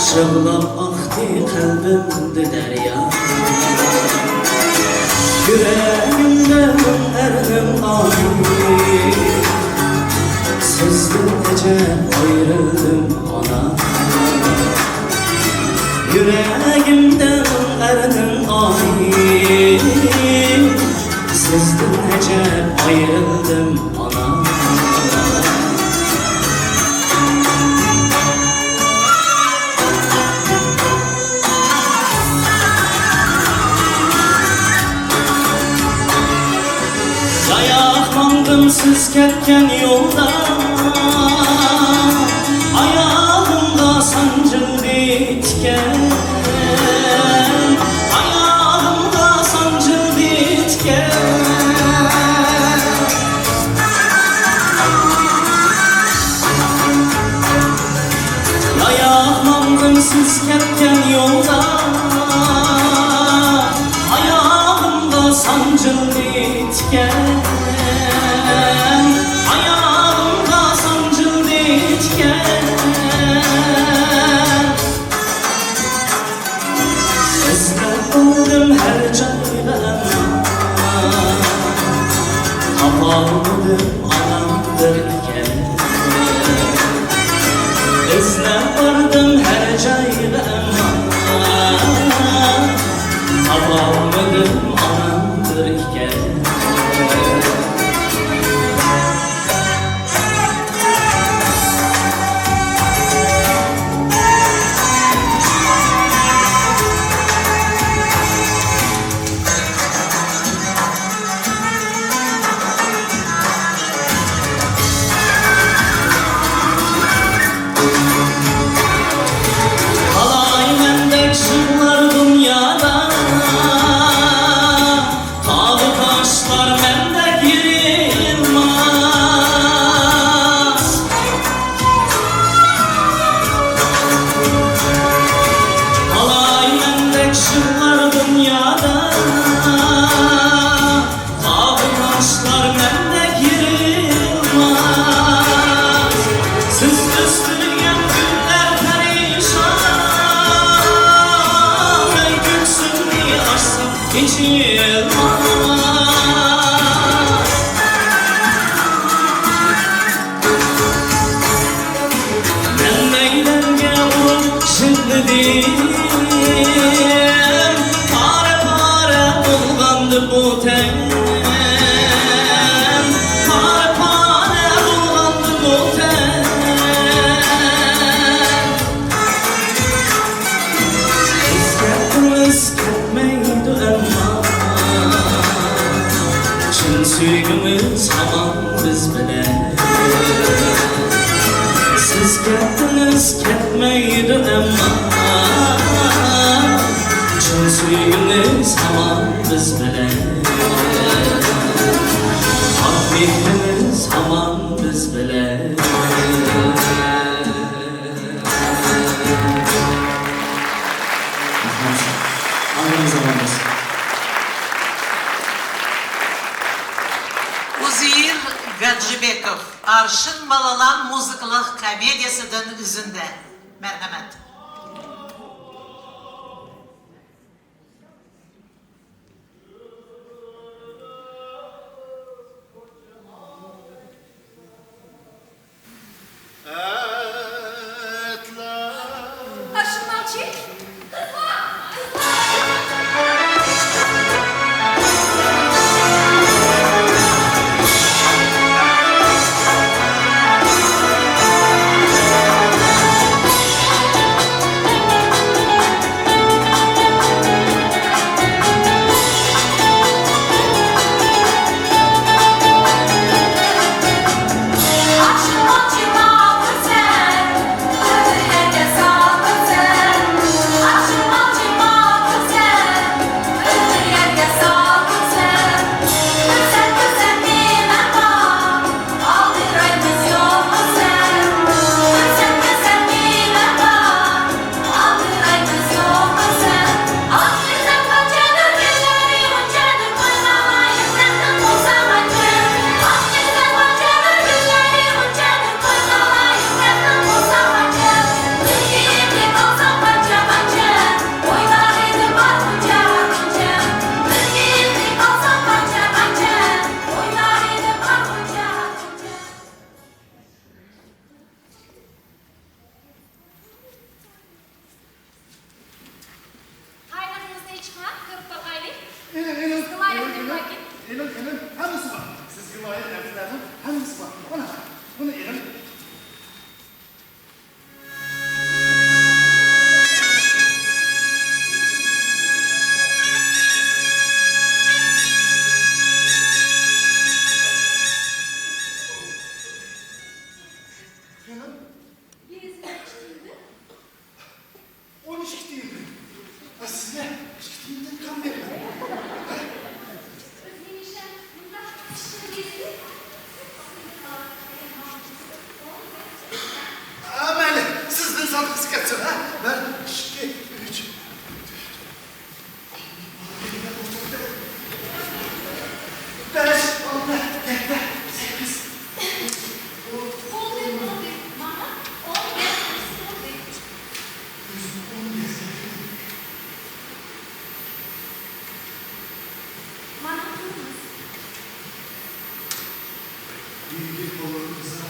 Çığlap aktı kalbimde derya. Yüreğimde erdim ağrı. Sızdım gece ayrıldım ona. Yüreğimden erdim ağrı. Sızdım gece ayrıldım ona. Ayaklandım siz ketken yolda. Ayağımda sancıldı itken. Ayağımda sancıldı itken. Ayaklandım siz ketken yolda. Ayağımda sancıldı itken. Ayağımda sancıldı itken. Seslendim her cayda ama kapaldım anamdır iken. Seslendim her cayda ama kapaldım anamdır iken. Halay mendek şunlar dünyada. Tadı taşlar mendek yığılmaz. Halay mendek şunlar dünyada. Tadı taşlar mendek yığılmaz. Siz üstüne günler perişan. Ey göksünü açsam hiç yılmaz. Ben neylerge vurup şiddedim. Pare pare bulgandı bu ten. Pare pare bulgandı bu ten. Kız ketmeydi ama çın süygümüz hamam biz bilen. Siz kettiniz ketmeydi ama çın süygümüz hamam biz bilen. Hak mehrimiz hamam biz bilen. Aynı zamanda Uzeyir Gacibekov, Arşın Balalan muzikalık komediyasıdan üzünde. Merhamet. Başından çek. Etler Elim, hangisi var? Siz vilayet nefslerinin hangisi var? Bunu elim. Onu işittiğimde. Size işittiğimden kan verin. Aman, sizden sandıksı kaçın ha? Ben 2, 3. Beş, 6, 7, 8. Birlik olanımıza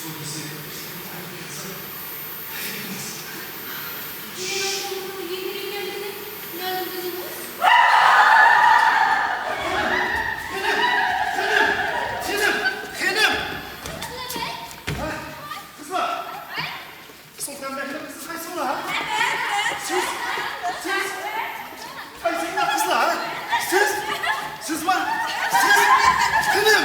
soru sevmiştim. Hanım! Kızlar! Sultan Bey'le kızı kaysın la ha? Siz! Kaysın la kızlar ha? Siz var! Hanım!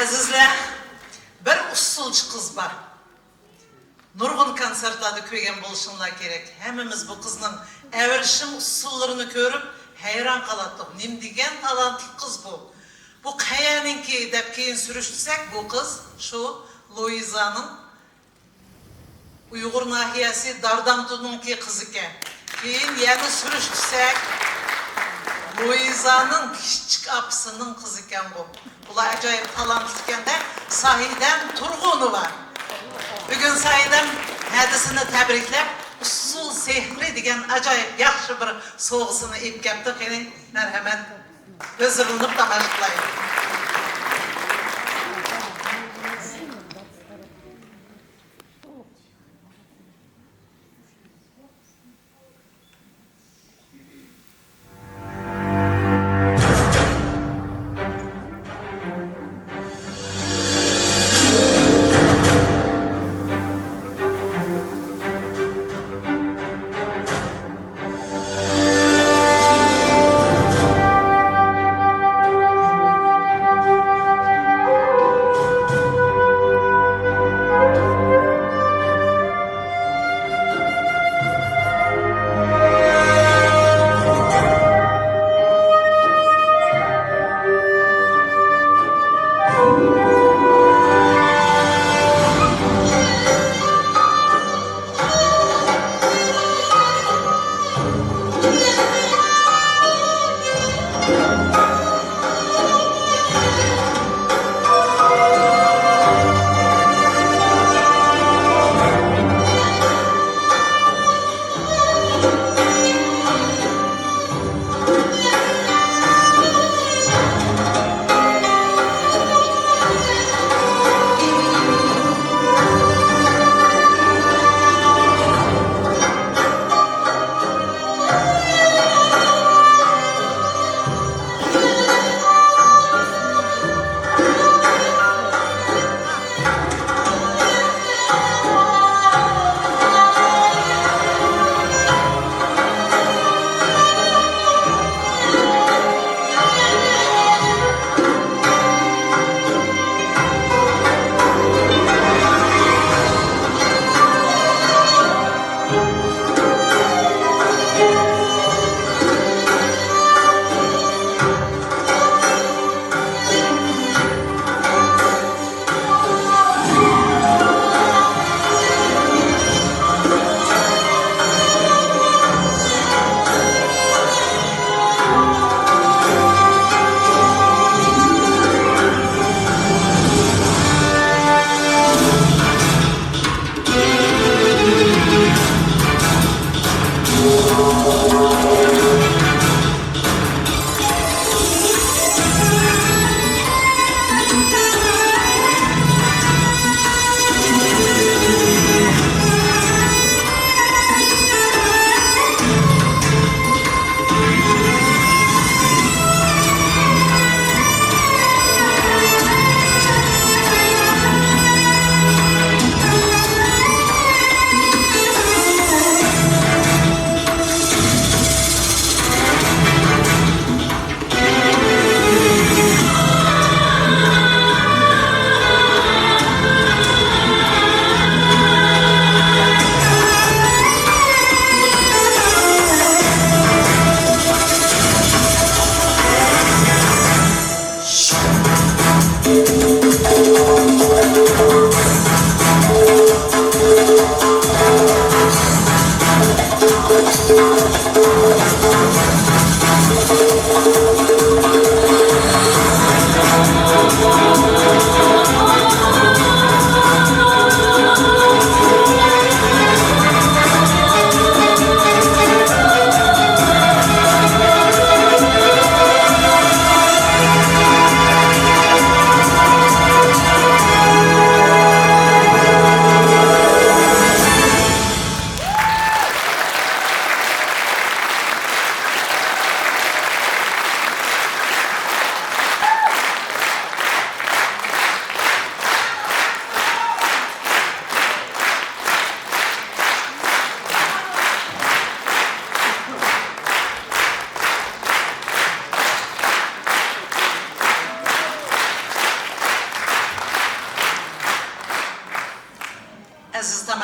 Azizler, bir usulcu kız var. Nurgun konsertlerde köygen buluşunlar gerek. Hemimiz bu kızın evrişim usullarını görüp hayran kalattık. Nim degen talantlı kız bu. Bu kayaninki dep keyin sürüştürsek bu kız şu Luiza'nın Uygur nahiyesi Dardamtu'nunki kızı iken. Keyin yani sürüştürsek Luiza'nın küçük apsının kızı iken bu. Ular acayip talantlı iken de Sahiden Turgun'u var. Bugün Sahiden hadisini tebriklep usul sehri degen acayip yaxşı bir soğusunu ip kepti. Keyin merhamet özürünüp tamaşıklayın.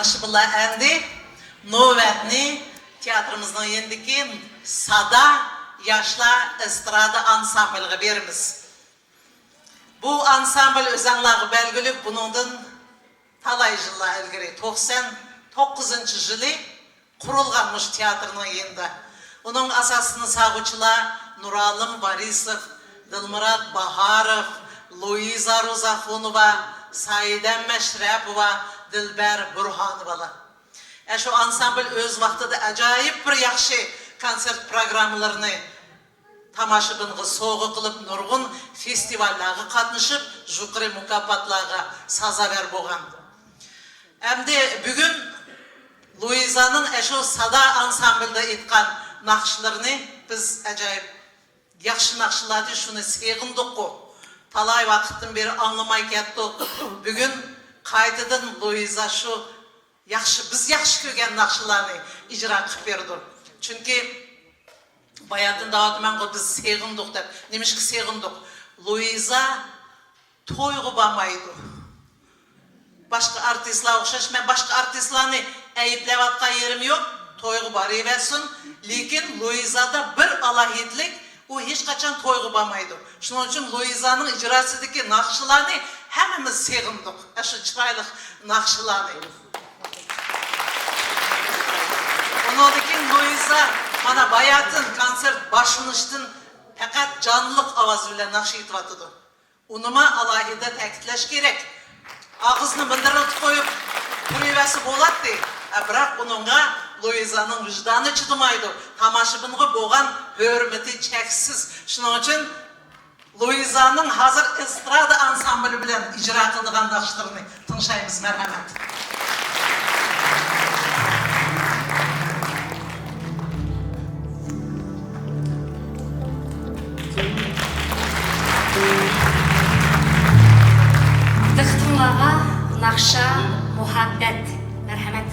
Tanışıbıla endi nöbetni teatrımızın yendiki Sada Yaşla Estrada Ansamblığı berimiz. Bu ansambl özanlağı belgülük bunundan talay yılla ilgiri 99. yılı kurulganmış teatrının yenda. Onun asasını sağuçıla Nuralım Barisov, Dilmurat Baharov, Luiza Rozakhunova, Saidem Meşrepova, Dilber Burhanovalar. Şu ansambl öz vaxtıda acayip bir yaxşı konsert programlarını tamaşıbınғы soğu qılıp nurgun festivallağı katnışıp jukri mukafatlağı sazaver boğan. Әмде бүгін Луизаның әшо сада ансамбльда етқан нақшыларыны біз әжайып яқшы нақшылады шуны сегіндік қо. Талай вақыттың бері аңламай кеттік. Бүгін қайтыдың Луиза шу біз яқшы көген нақшыларыны ижра қып берді. Чүнки баятын дағатымен қо біз сегіндік деп. Немешкі сегіндік. Луиза тойғы бамайды. Başka artistler okşaş, ben başka artistlerini eyiplep atkan yerim yok, toygu bari versin. Lakin Luiza'da bir alahitlik, o hiç kaçan toygu bamaydı. Şunun için Luiza'nın icrasındaki nakşılarını hemimiz sevindik. Şu çıraylık nakşılarını. Onundakin Luiza, bana bayatın konser başlanıştın, fakat canlılık avazı ile nakşı itvatıdı. Onuma alahide tekitleş gerek. Ağzını bındırıp koyup kuruyvesi bolatdı. Bırak onunla Luiza'nın vicdanı çıdımaydı. Tamaşıbınғы boğan hürmeti çeksiz. Şunun için Luiza'nın hazır estrada ansamblı bilen icra kıldığan daşlarını tınşayımız merhamet. Dıxtımlağa naqşa muhabbet. Merhamet.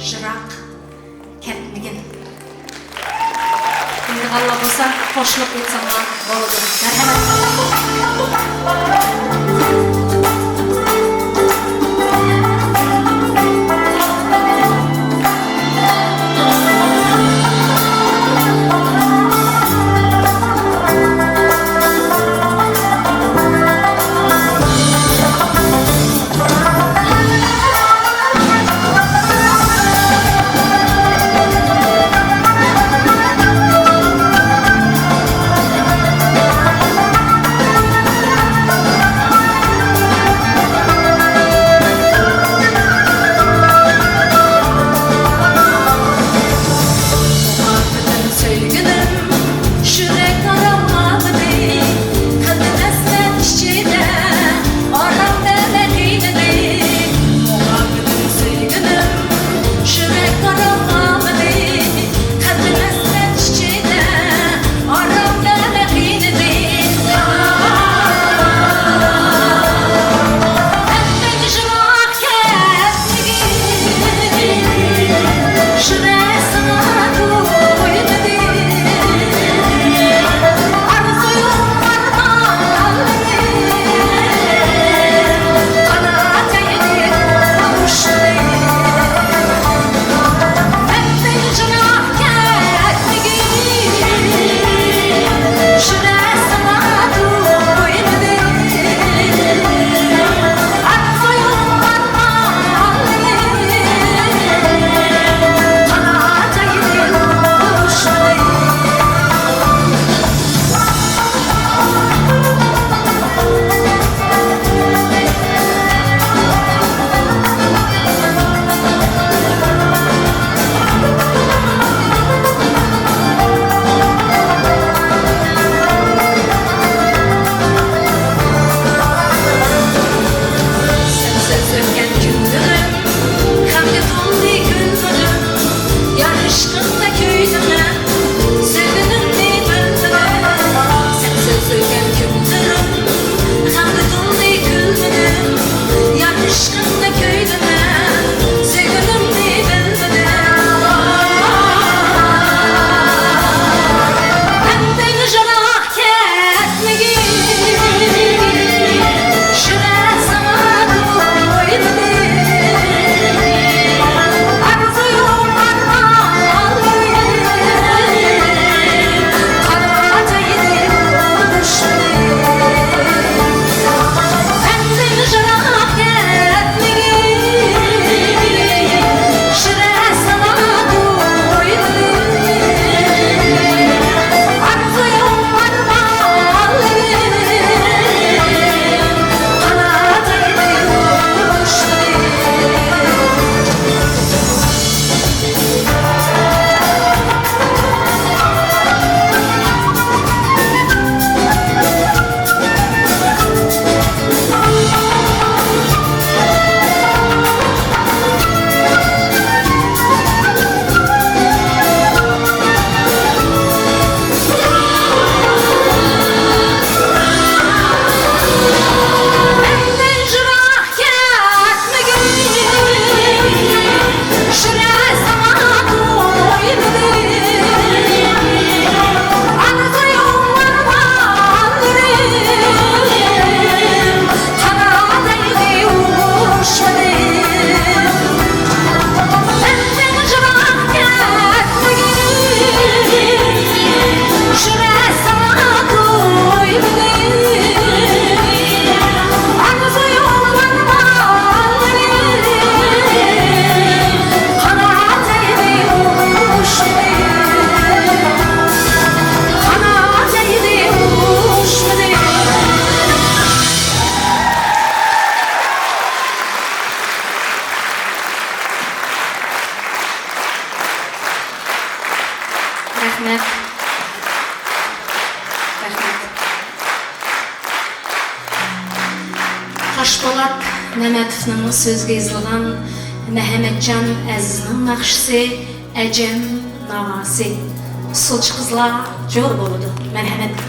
жырақ кәтмеген. Енді қалла болса, қошылық етсаңа болды. Қашболат Нәмәтовның сөзге язылған Мәхәмәтжан Әзізнің нақшысы Әжем нағасы. Сұлчы қызла жол болуды. Мәрхәмәт.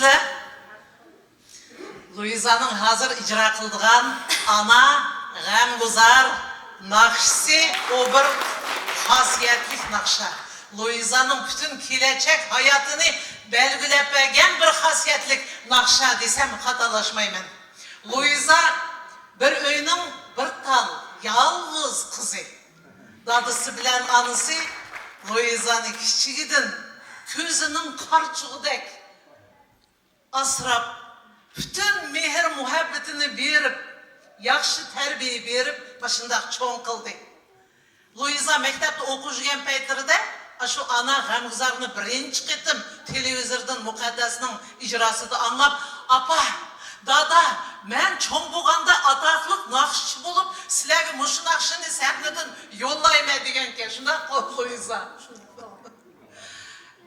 Bilesizler? Luiza'nın hazır icra kıldığan ana g'amguzar nakşisi o bir hasiyetlik nakşa. Luiza'nın bütün kilecek hayatını belgilep bergen bir hasiyetlik nakşa desem hatalaşmayman. Luiza bir öyünün bir tal, yalnız kızı. Dadısı bilen anısı Luiza'nın kiçigidin közünün karçıgıdek asrap bütün mehr muhabbetini berip, yaxşı terbiye berip başında çoğun kıldı. Luiza mektepte okuyuşken peytirde şu ana g'amguzarını birinci qitim televizordan muqaddasının icrasını anlap, apa, dada, men çoğun bo'lganda ataklık nakşçı bulup sizlerge muşu nakşını sahnadan yollayma degenken şunda Luiza.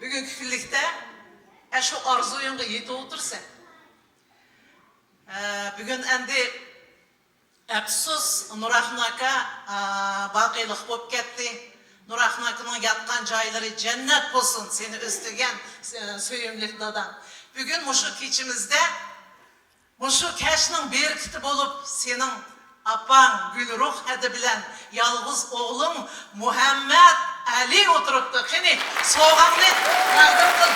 Bugünkü birlikte şu arzuyunga yetip otursa. Bugün endi afsus Nurahın aka baqiylik bo'lib ketdi. Nurahın akanın yatkan joylari cennet olsun seni östegen söyümlük dadan. Bugün muşu keçimizde muşu keşinin berkiti bolup senin apan Gülruh hedi bilen yalğız oğlum Muhammed Ali oturuptu. Kini soğanlı yardımdın.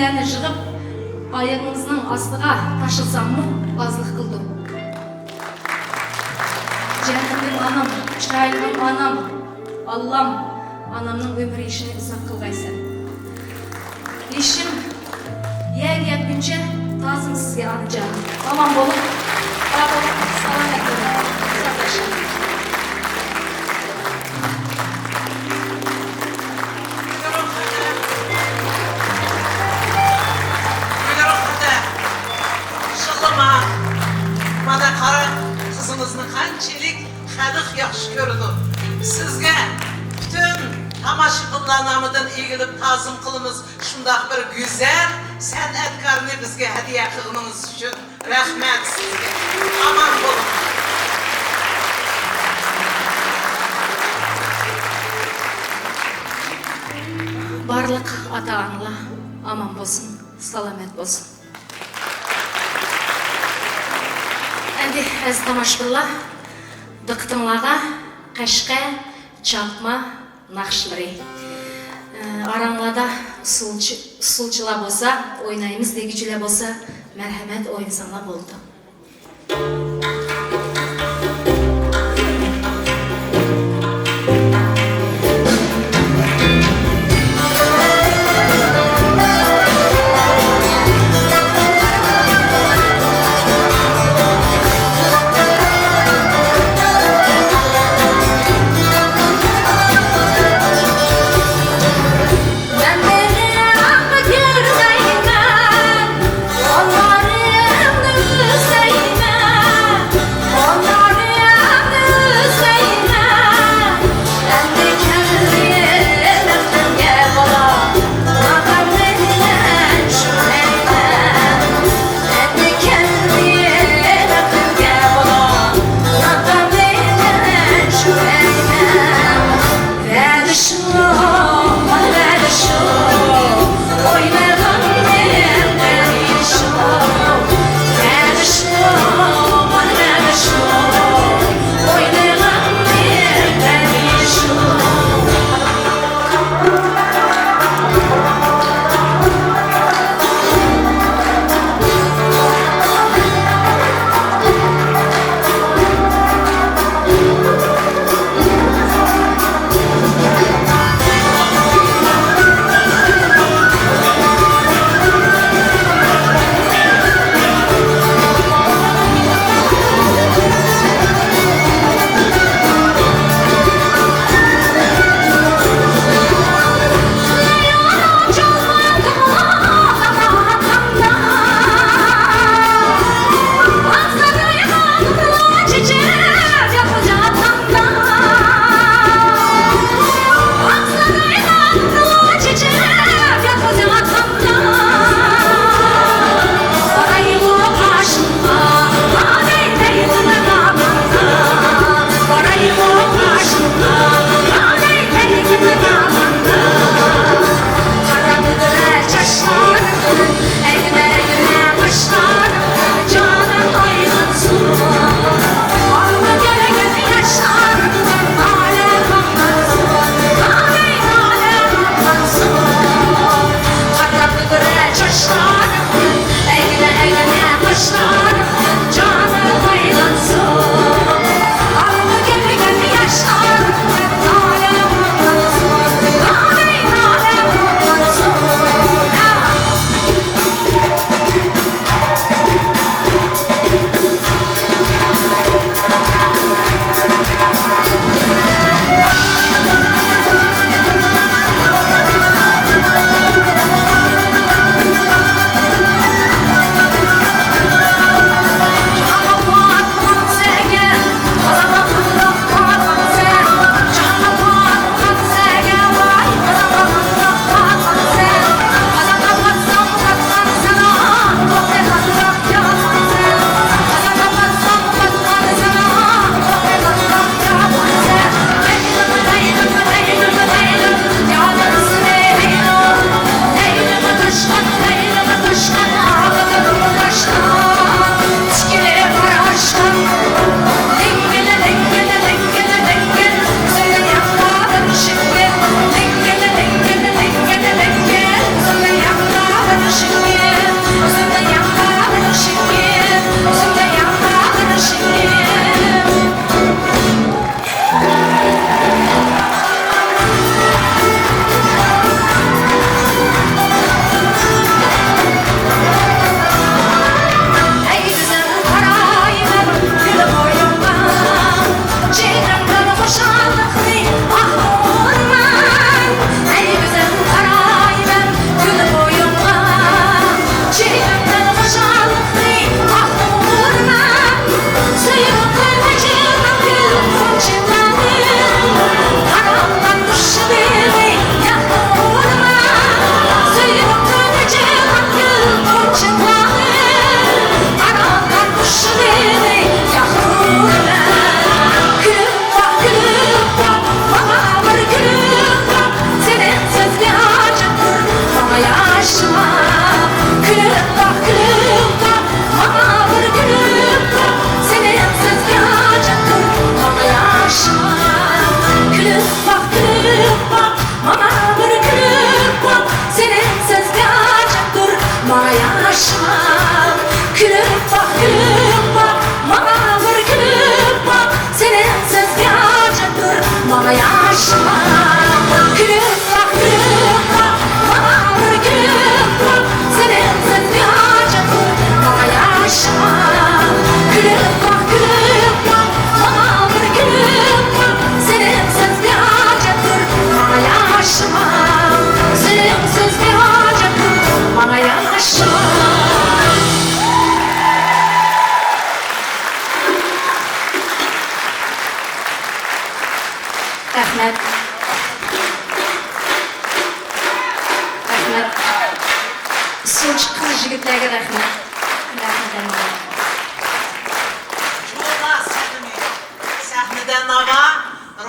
sizlerni jığıp ayağınızın astıga taşısam mı azlık kıldım. Cennetim anam, çırayligim anam, Allah'ım anamның ömür işini uzak kılgaysan. İşim yer yetkince tazım sizge anacağım. Aman bolun, sağ olun, selamet olun. Uzaklaşın. Şıllama. Bana kara kızınızın kançilik xalık yaxşı gördü. Sizge bütün tamaşıqıllarımızdan ilgili tazım kılımız şundaq bir güzel sanatkarını bizge hediye kılınız için rahmet sizge. Aman olun. Barlık ata-analar aman bolsun, selamet bolsun. Endi az tomoshabinlar, diqqatinglarga Qashqa chaqma naqshlari. Aranglarda usulchilar bo'lsa, o'ynaymiz deguchilar bo'lsa, marhamat o'yinsanglar bo'ldi. Onlarımı sevmem bana yaşma. Gülüp bak, bana bir gülüp bak. Sensiz bir acıdır bana yaşma. Gülüp bak, bana bir gülüp bak. Sensiz bir acıdır bana yaşma. Sensiz bir acıdır bana yaşma. Rahmet. Rahmet. Son çıkan jigitlerge rahmet. Rahmet. Çoğla sahneden hava,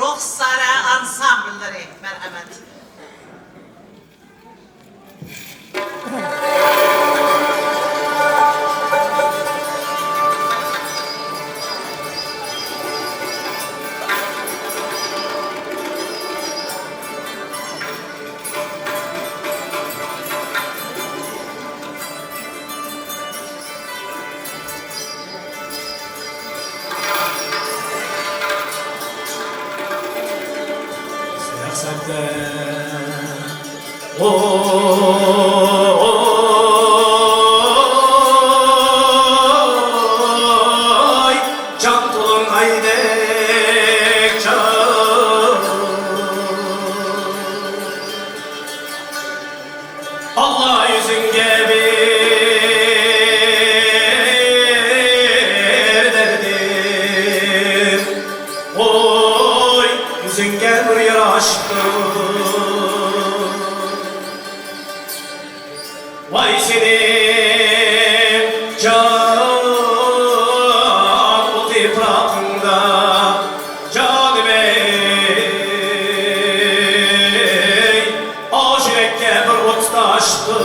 Ruhsara ansambulları merhamet. Oy, can tulum aydek can. Allah yüzünge bir derdim. Oy, yüzünge bir yara açtım. Vay senin can o toprağında canım ey, o yürekte bir ot taştı.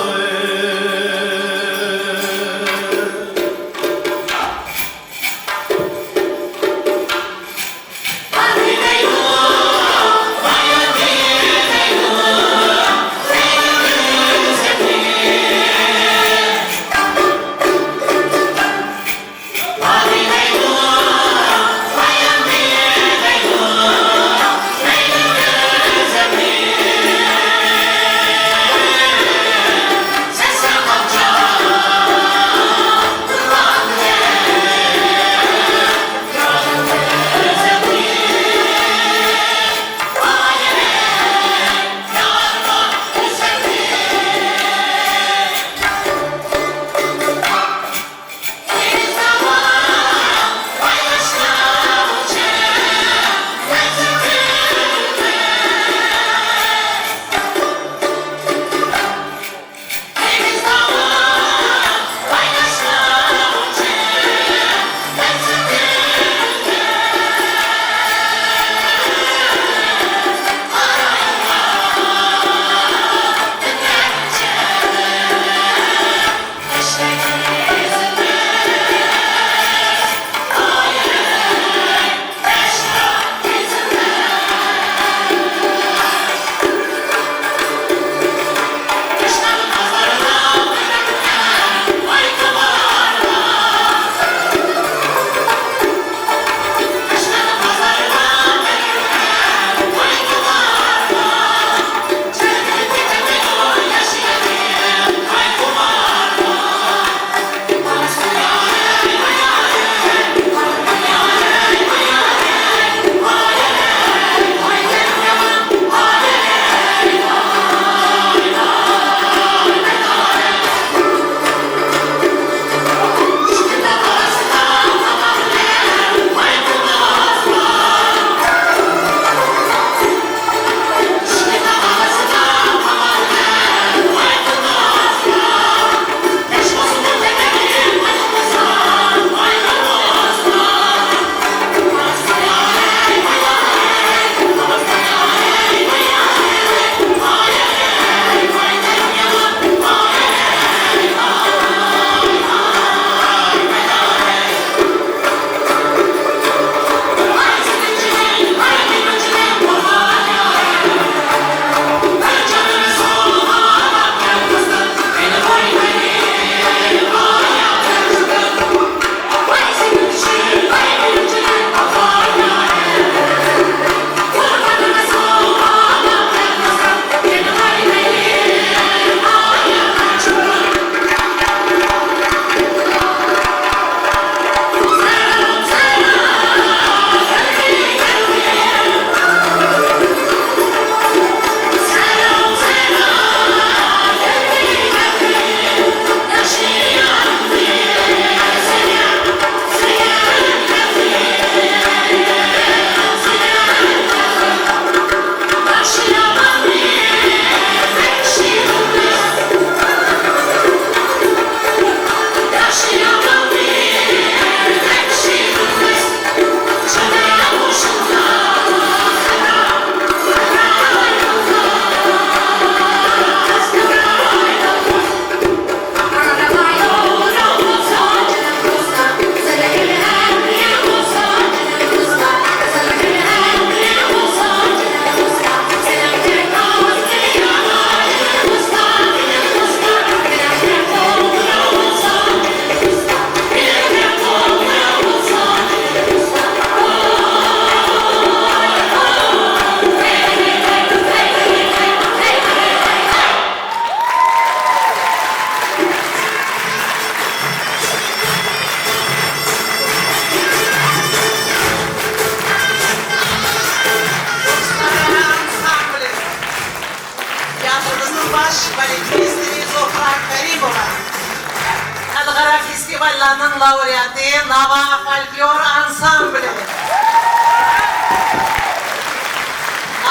galanın laureatı Nava Folklor Ansambli.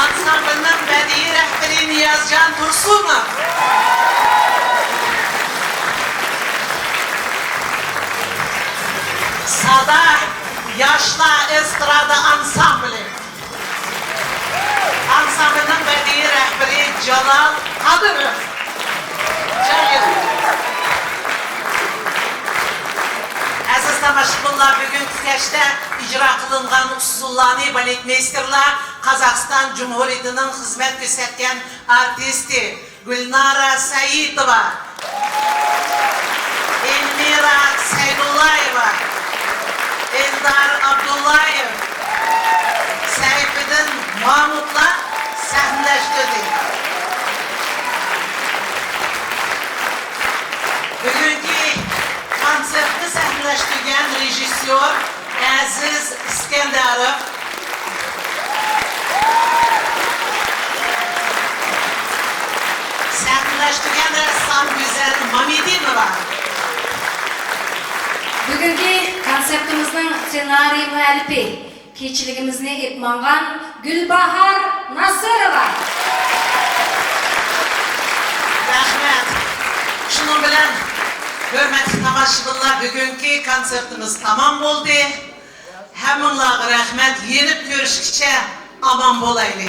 Ansamblının bədii rəhbəri Niyazcan Tursunov. Sada Yaşla Estrada Ansambli. Ansamblının bədii rəhbəri Celal Kadırov. Celal. Aziz tamaşaçılar, bugünkü keşte icra kılıngan usullani baletmeysterler Kazakistan Cumhuriyeti'nin hizmet gösterken artisti Gülnara Sayitova, Elmira Seydullayeva, Eldar Abdullayev, Seyfedin Mahmut'la sahneleştirdi. Bugünkü konsertni sahneleştirgen rejissyor Aziz İskenderov, sahneleştirgen ressam Güzel Mamedinova. Bugünkü konseptimizin senaryo müellifi, keçiligimizni etmangan Gülbahar Nasırova. Rahmet. Şunun bilen hürmetli tamaşaçılar, bugünkü konsertimiz tamam oldu. Heminlağı rahmet, yenip görüşkiçe aman bolaylı.